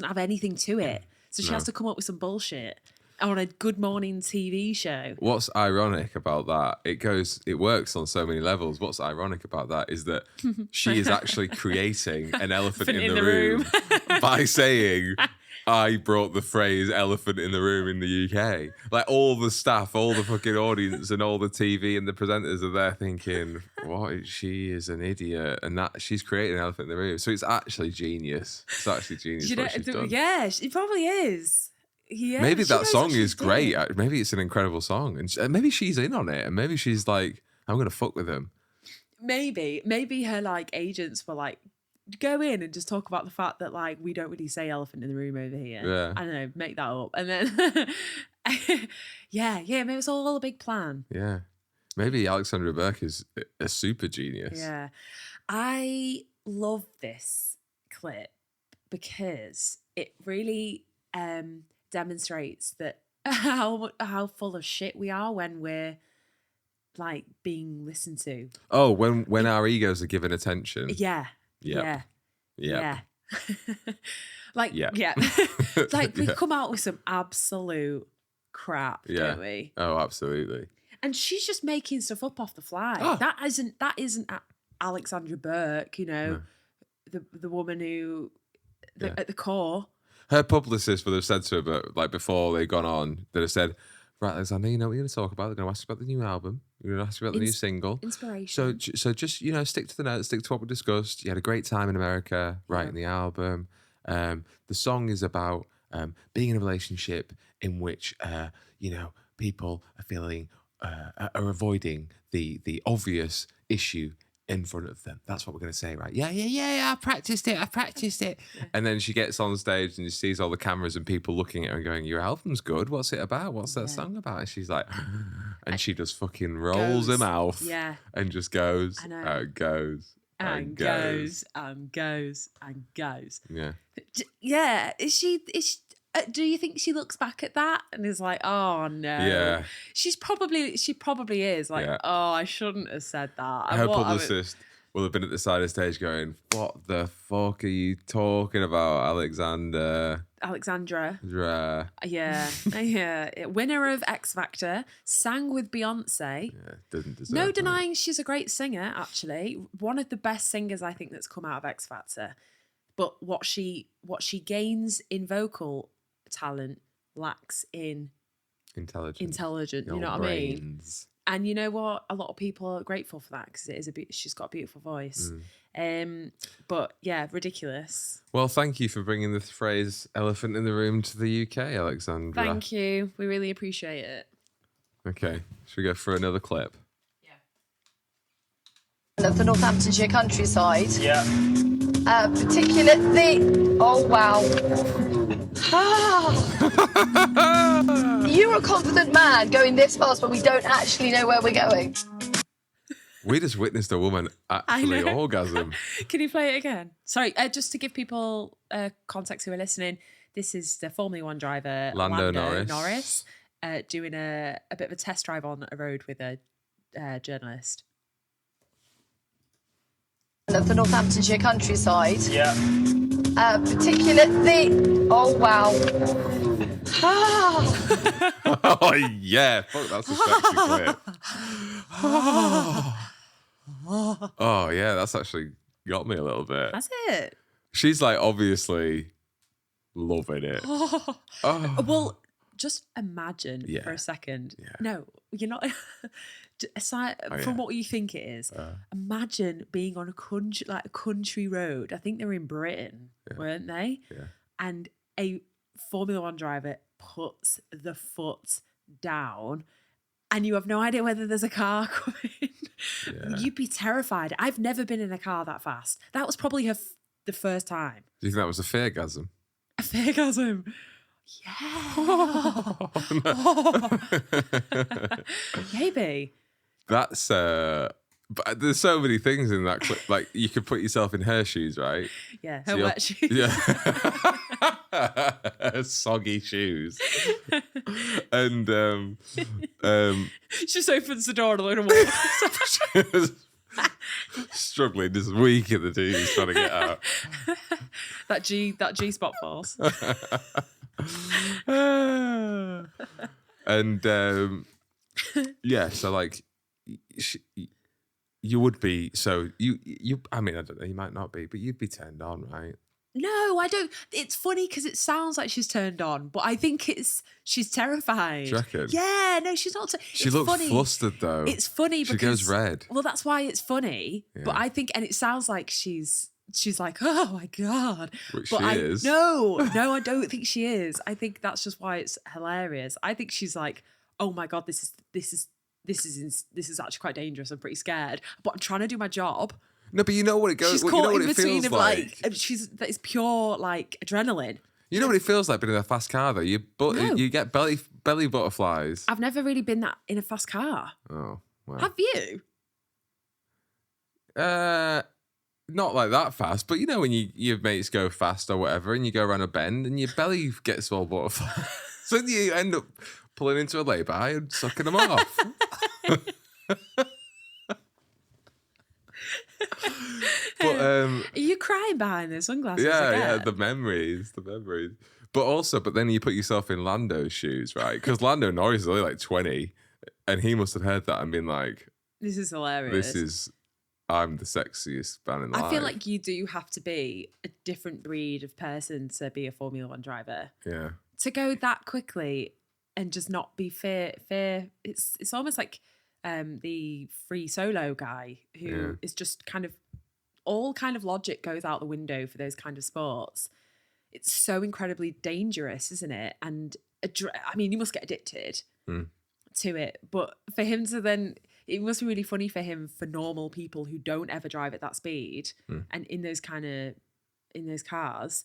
have anything to it. So she has to come up with some bullshit on a Good Morning TV show. What's ironic about that? It works on so many levels. What's ironic about that is that she is actually creating an elephant in the room by saying, I brought the phrase elephant in the room in the UK. Like all the staff, all the fucking audience and all the TV and the presenters are there thinking, what? She is an idiot. And that she's creating an elephant in the room. So it's actually genius. It's actually genius what she's done. Yeah, it probably is. Yeah, maybe that song is she's great. doing. Maybe it's an incredible song. And maybe she's in on it. And maybe she's like, I'm going to fuck with him. Maybe her like agents were like, go in and just talk about the fact that like we don't really say elephant in the room over here. Yeah. I don't know, make that up. And then maybe it's all a big plan. Yeah. Maybe Alexandra Burke is a super genius. Yeah. I love this clip because it really demonstrates that how full of shit we are when we're like being listened to. Oh, when our egos are given attention. Yeah. Yep. Yeah. Like we come out with some absolute crap, don't we? Oh, absolutely. And she's just making stuff up off the fly. Oh. That isn't Alexandra Burke, you know, the woman who at the core. Her publicist would have said to her, but like before they'd gone on, they'd have said, right, Alexander, you know what you're going to talk about? They're going to ask you about the new album. You're going to ask you about the new single. Inspiration. So just, you know, stick to the notes, stick to what we discussed. You had a great time in America writing the album. The song is about being in a relationship in which, you know, people are feeling, are avoiding the obvious issue in front of them. That's what we're going to say, right? Yeah, I practiced it. Yeah. And then she gets on stage and she sees all the cameras and people looking at her and going, your album's good. What's it about? What's that song about? And she's like, and she just fucking rolls her mouth and just goes, and goes. And goes. Yeah. Yeah. Is she do you think she looks back at that and is like, oh no? Yeah. She probably is like, oh, I shouldn't have said that. Her publicist will have been at the side of the stage going, what the fuck are you talking about, Alexandra? Yeah. Winner of X Factor, sang with Beyonce. Yeah, doesn't deserve No that. denying she's a great singer, actually. One of the best singers I think that's come out of X Factor. But what she gains in vocal talent lacks in intelligent. You know what I mean? And you know what? A lot of people are grateful for that because she's got a beautiful voice. But yeah, ridiculous. Well, thank you for bringing the phrase elephant in the room to the UK, Alexandra. Thank you. We really appreciate it. Okay, should we go for another clip? Of the Northamptonshire countryside. Yeah. Particularly, oh wow. You're a confident man going this fast, but we don't actually know where we're going. We just witnessed a woman actually orgasm. Can you play it again? Sorry, just to give people context who are listening, This is the Formula One driver Lando Norris doing a bit of a test drive on a road with a journalist. Of the Northamptonshire countryside. Yeah. Particularly. Oh wow. Oh yeah, fuck, that's a sexy clip. Oh yeah, that's actually got me a little bit. That's it. She's like obviously loving it. Well, just imagine Yeah. for a second. Yeah. No, you're not. Aside from what you think it is, imagine being on a country road. I think they were in Britain, weren't they? Yeah. And a Formula One driver puts the foot down, and you have no idea whether there's a car coming. Yeah. You'd be terrified. I've never been in a car that fast. That was probably the first time. Do you think that was a feargasm? A feargasm. Yeah. Maybe. That's but there's so many things in that clip. Like you could put yourself in her shoes, right? Yeah. So Her you're- wet shoes. Yeah. Soggy shoes. And She just opens the door and a load of water. struggling, just weak in the teeth, trying to get out. that G spot force. And yeah, so like you would be, so you I mean, I don't know, you might not be, but you'd be turned on, right? No, I don't. It's funny because it sounds like she's turned on, but I think she's terrified. Do you reckon? Yeah, no, she's not. She looks flustered though. It's funny She because goes red. Well, that's why it's funny. Yeah. But I think, and it sounds like she's like, oh my god. Which but she is. No, I don't think she is. I think that's just why it's hilarious. I think she's like, oh my god, this is actually quite dangerous. I'm pretty scared, but I'm trying to do my job. No, but you know what it goes. She's You caught know what in it between feels of like. it's pure like adrenaline. You know what it feels like being in a fast car though. No. You get belly butterflies. I've never really been that in a fast car. Oh, well. Have you? Not like that fast, but you know when your mates go fast or whatever, and you go around a bend and your belly gets all butterflies, so you end up pulling into a lay-by and sucking them off. But Are you crying behind the sunglasses? yeah, again? the memories. But then you put yourself in Lando's shoes, right? Because Lando Norris is only like 20, and he must have heard that and been like, This is hilarious. I'm the sexiest man in life. I feel like you do have to be a different breed of person to be a Formula One driver. Yeah. To go that quickly and just not be fear. It's almost like the free solo guy who is just kind of all kind of logic goes out the window for those kind of sports. It's so incredibly dangerous, isn't it? And I mean, you must get addicted to it. But for him to then, it must be really funny for him, for normal people who don't ever drive at that speed and in those cars,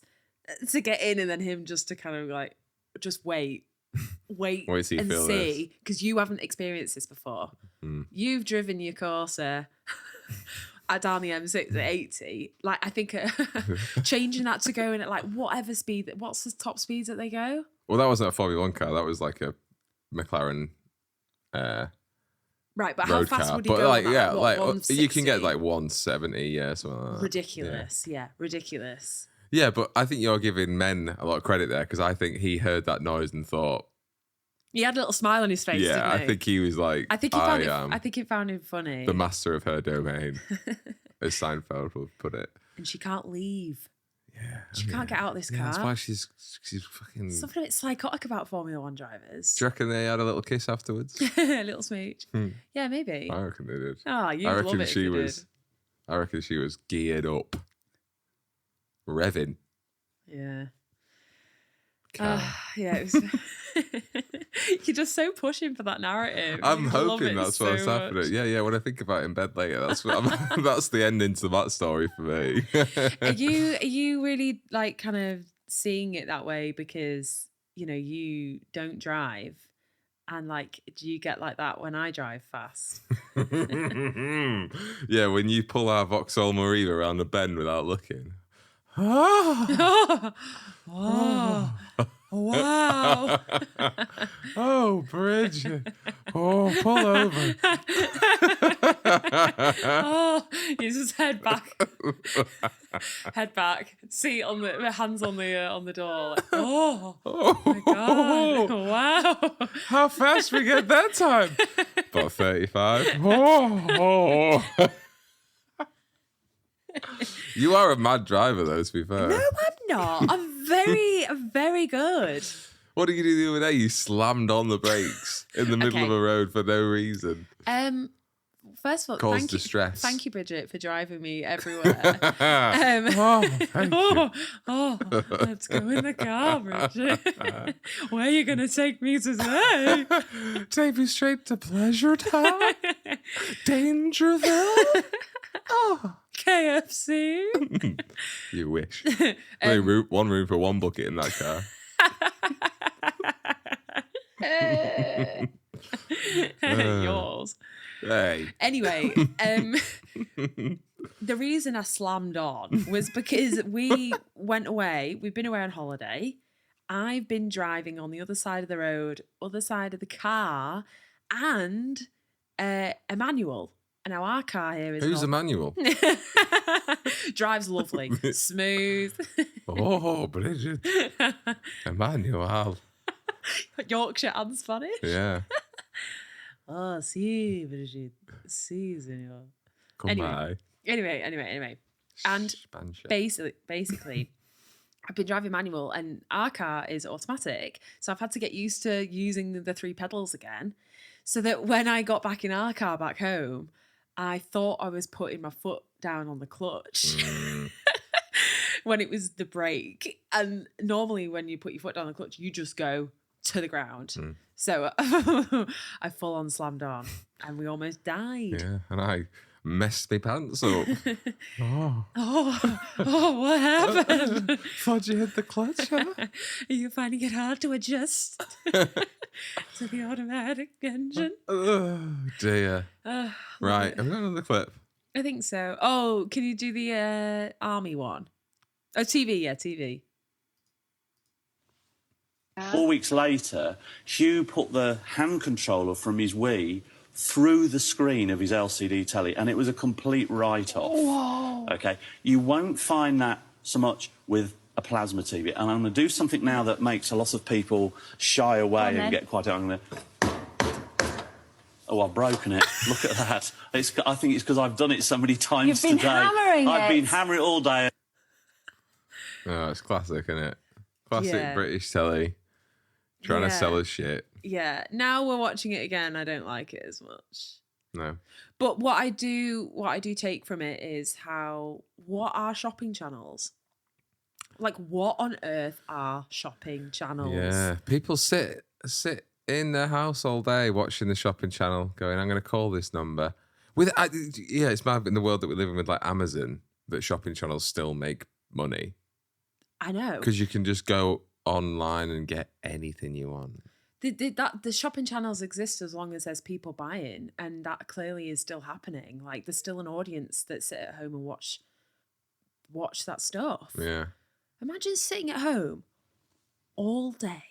to get in and then him just to kind of like, just wait Wait till you and feel see, because you haven't experienced this before. You've driven your Corsa down the M6 at 80. Like, I think changing that to going at like whatever speed, what's the top speeds that they go? Well, that wasn't a Formula One car. That was like a McLaren Right, but how road fast car. would he But go? like, on that? yeah, What, like you 160? can get like 170, yeah, something like that. Ridiculous, yeah, ridiculous. Yeah, but I think you're giving men a lot of credit there, because I think he heard that noise and thought, He had a little smile on his face. yeah, didn't he? I think he was like, I think he found him funny. the master of her domain, as Seinfeld would put it. And she can't leave. Yeah, She can't get out of this car. That's why she's fucking. Something a bit psychotic about Formula One drivers. Do you reckon they had a little kiss afterwards? A little smooch. Yeah, maybe. I reckon they did. Oh, you'd I love reckon it if she you was. did. I reckon she was geared up, revving. Yeah. Car. Yeah, it was. You're just so pushing for that narrative. I'm You love hoping it that's so what's happening. much. Yeah. When I think about it in bed later, that's what that's the ending to that story for me. Are you really like kind of seeing it that way because you don't drive, and like, do you get like that when I drive fast? Yeah, when you pull our Vauxhall Mariva around the bend without looking. Oh, Oh, wow. oh, Bridget. Oh, pull over. Oh, you just head back. Head back. Seat on the hands on the door. Like, oh my god. Wow. How fast we get that time? About 35. Oh. You are a mad driver, though, to be fair. No, I'm not. I'm very good. What did you do the other day? You slammed on the brakes in the middle of a road for no reason. First of all, Cause distress. Thank you, Bridget, for driving me everywhere. Oh, thank you. Let's go in the car, Bridget. Where are you going to take me today? Take me straight to Pleasure Town? Dangerville? Oh. KFC. You wish. One room for one bucket in that car. Yours. Hey. Anyway, the reason I slammed on was because we went away. We've been away on holiday. I've been driving on the other side of the road, other side of the car, and Emmanuel. And now our car here is Who's Emmanuel? drives lovely, smooth. Oh, Bridget. Emmanuel. Yorkshire and Spanish. Yeah. Oh, sí, Brigitte. Sí, señor. Come by. Anyway. And basically, I've been driving manual and our car is automatic. So I've had to get used to using the 3 pedals again. So that when I got back in our car back home, I thought I was putting my foot down on the clutch when it was the brake. And normally when you put your foot down on the clutch, you just go to the ground. So I full on slammed on and we almost died. Yeah, and I messed my pants up. Oh, what happened? Thought you hit the clutch, huh? Are you finding it hard to adjust to the automatic engine? Oh, dear. Right, have we got another clip? I think so. Oh, can you do the army one? Oh, TV, yeah, TV. 4 weeks later, Hugh put the hand controller from his Wii through the screen of his LCD telly, and it was a complete write-off. Whoa. Okay, you won't find that so much with a plasma TV, and I'm going to do something now that makes a lot of people shy away and get quite... I'm going to... Oh, I've broken it. Look at that. I think it's because I've done it so many times today. You've been hammering it. I've been hammering it all day. Oh, it's classic, isn't it? Classic British telly. Trying to sell us shit. Yeah. Now we're watching it again. I don't like it as much. No. But what I do take from it is what are shopping channels? Like, what on earth are shopping channels? Yeah. People sit in their house all day watching the shopping channel going, I'm going to call this number. It's mad in the world that we live in with like Amazon that shopping channels still make money. I know. Because you can just go online and get anything you want. The shopping channels exist as long as there's people buying, and that clearly is still happening. Like, there's still an audience that sit at home and watch that stuff. Yeah. Imagine sitting at home all day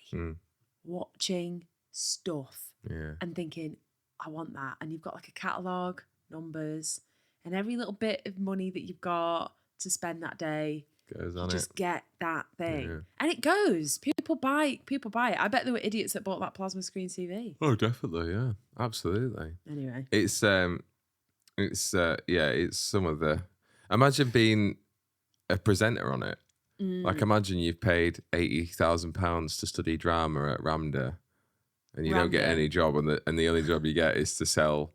watching stuff and thinking, I want that. And you've got like a catalogue, numbers, and every little bit of money that you've got to spend that day. Goes on just get that thing. And it goes. People buy it. I bet there were idiots that bought that plasma screen TV. Oh, definitely, yeah. Absolutely. Anyway. It's some of the... Imagine being a presenter on it. Like, imagine you've paid £80,000 to study drama at RAMDA and you don't get any job, and the only job you get is to sell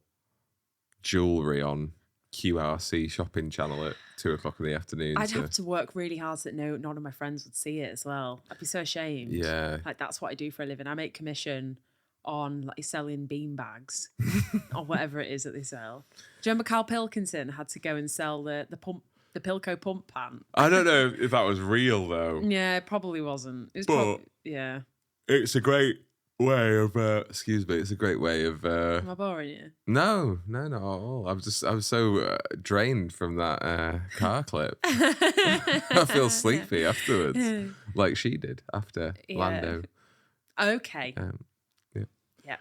jewellery on QRC shopping channel at 2:00 in the afternoon. I'd have to work really hard so that none of my friends would see it as well. I'd be so ashamed. Yeah. Like, that's what I do for a living. I make commission on like selling bean bags or whatever it is that they sell. Do you remember Carl Pilkinson had to go and sell the Pilco pump pan? I don't know if that was real though. Yeah, it probably wasn't. It was But yeah. It's a great way of excuse me, it's a great way of Am I boring you? no, not at all. I was so drained from that car clip. I feel sleepy afterwards, like she did after Lando. Okay. Yeah. Yeah.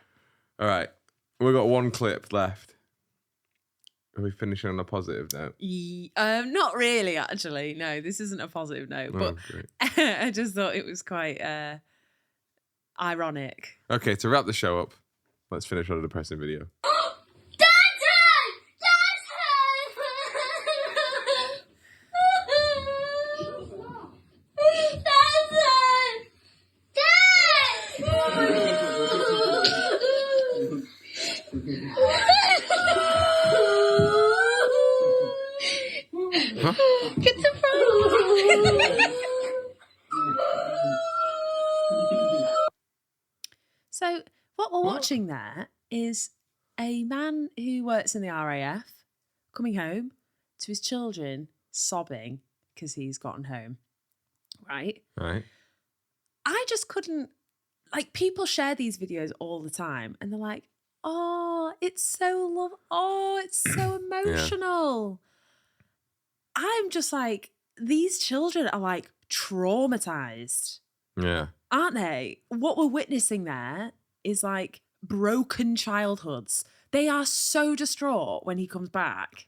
All right, we've got one clip left. Are we finishing on a positive note? Not really, actually. No, this isn't a positive note, but great. I just thought it was quite ironic. Okay, to wrap the show up, let's finish on a depressing video. Huh? Get the So what we're watching there is a man who works in the RAF coming home to his children sobbing because he's gotten home. Right? Right. I just couldn't, like, people share these videos all the time and they're like, oh, it's so it's so emotional. I'm just like, these children are like traumatized, Yeah. aren't they? What we're witnessing there is like broken childhoods. They are so distraught when he comes back.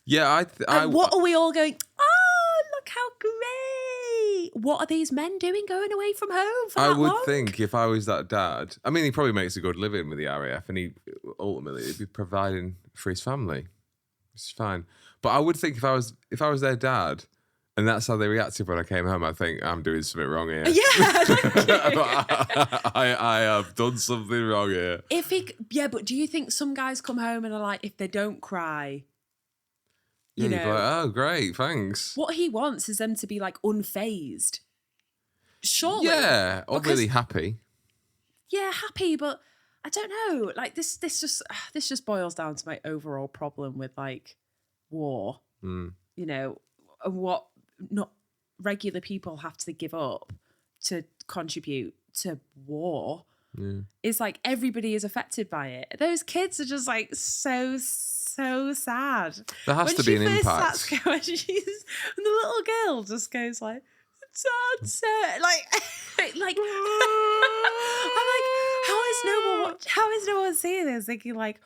Yeah, And what are we all going, oh, look how great. What are these men doing going away from home for that I would long? think if I was that dad, I mean, he probably makes a good living with the RAF and he ultimately he'd be providing for his family. It's fine. But I would think if I was their dad and that's how they reacted when I came home, I think I'm doing something wrong here. Yeah. I have done something wrong here. But do you think some guys come home and are like, if they don't cry, Yeah, you you'd be know, like, oh, great, thanks. what he wants is them to be like unfazed. Surely. Yeah, or Because- really happy. Yeah, happy, but I don't know. Like this just boils down to my overall problem with like war. Mm. You know, and what not regular people have to give up to contribute to war. Yeah. It's like everybody is affected by it. Those kids are just like so sad. There has to be an impact. When the little girl just goes like, "Dad, like, like, I'm like, how is no one seeing this? Thinking like,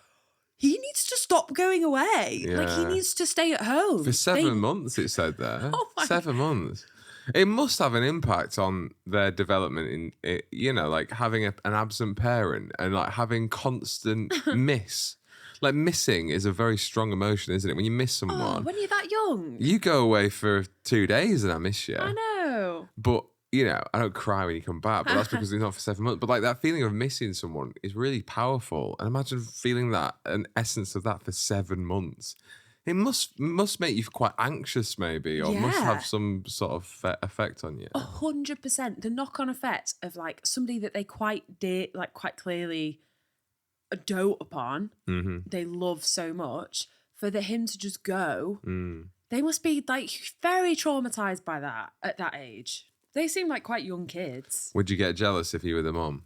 he needs to stop going away. Like he Yeah. needs to stay at home For 7 months, it said there. Oh my 7 months. It must have an impact on their development in it, you know, like having an absent parent and like having constant miss. Like missing is a very strong emotion, isn't it? When you miss Oh, someone, when you're that young. you go away for 2 days and I miss you. I know. But, you know, I don't cry when you come back, but that's because it's not for 7 months. But like that feeling of missing someone is really powerful. And imagine feeling that, an essence of that for 7 months. It must make you quite anxious, maybe, or must Yeah. have some sort of effect on you. 100%. The knock-on effect of like somebody that they quite clearly dote upon, they love so much, for him to just go, they must be like very traumatized by that at that age. They seem like quite young kids. Would you get jealous if you were the mum?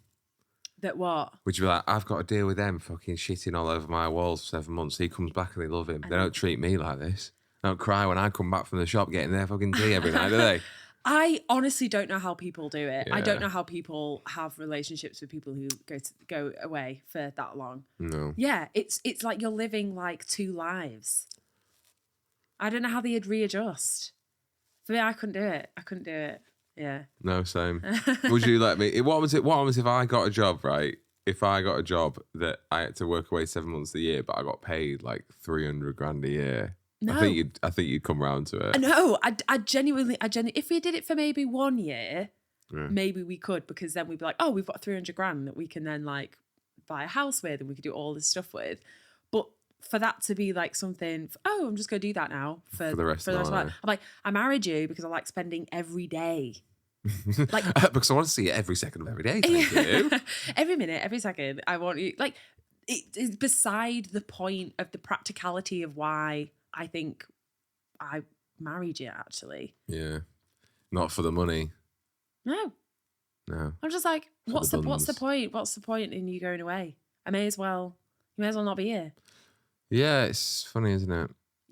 That what? Would you be like, I've got to deal with them fucking shitting all over my walls for 7 months. He comes back and they love him. They don't treat me like this. They don't cry when I come back from the shop getting their fucking tea every night, do they? I honestly don't know how people do it. I don't Yeah. know how people have relationships with people who go away for that long. No. Yeah, it's like you're living like two lives. I don't know how they'd readjust. For me, I couldn't do it. Yeah. No, same. Would you let me? What happens if I got a job, right? If I got a job that I had to work away 7 months a year, but I got paid like 300 grand a year. No. I think you'd come round to it. No, I genuinely, if we did it for maybe 1 year, Yeah. maybe we could, because then we'd be like, oh, we've got 300 grand that we can then like buy a house with and we could do all this stuff with. But for that to be like something, I'm just going to do that now for the rest of my my life. life. I'm like, I married you because I like spending every day. Like Because I want to see it every second of every day. Thank you. every minute, every second. I want you, like, it's beside the point of the practicality of why I think I married you, actually. Yeah. Not for the money. No. No. I'm just like, what's the buns. point? What's the point in you going away? You may as well not be here. Yeah, it's funny, isn't it?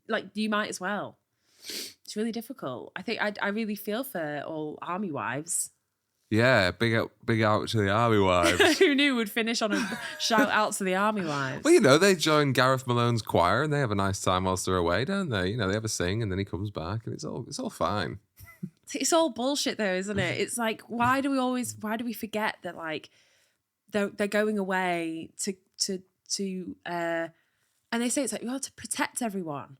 Like, you might as well. It's really difficult. I think I really feel for all army wives. Yeah, big out to the army wives. Who knew would finish on a shout out to the army wives? Well, you know, they join Gareth Malone's choir and they have a nice time whilst they're away, don't they? You know, they have a sing and then he comes back and it's all fine. It's all bullshit though, isn't it? It's like, why do we forget that, like, they're going away to and they say it's like, you have to protect everyone.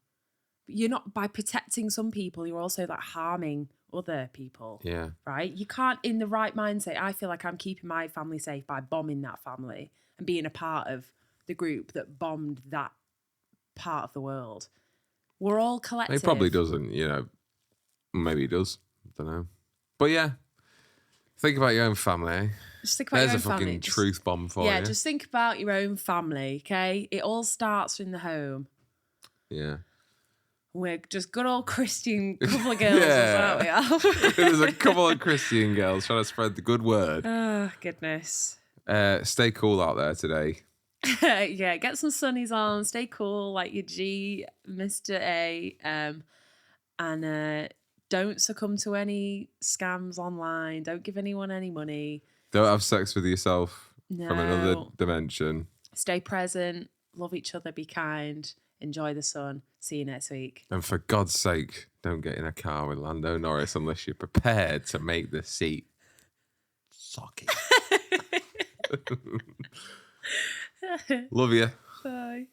But you're not, by protecting some people, you're also like harming other people. Yeah. Right? You can't, in the right mindset, I feel like I'm keeping my family safe by bombing that family and being a part of the group that bombed that part of the world. We're all collective. He probably doesn't, you know. Maybe he does. I don't know. But yeah, think about your own family. Just think about There's your own a fucking family. truth bomb for you. Yeah, just think about your own family, okay? It all starts in the home. Yeah. We're just good old Christian couple of girls, Yeah. aren't we, Al? There's a couple of Christian girls trying to spread the good word. Oh, goodness. Stay cool out there today. Yeah, get some sunnies on, stay cool like your G, Mr. A, and don't succumb to any scams online. Don't give anyone any money. Don't have sex with yourself from another No. dimension. Stay present, love each other, be kind, enjoy the sun. See you next week. And for God's sake, don't get in a car with Lando Norris unless you're prepared to make the seat socky. Love you. Bye.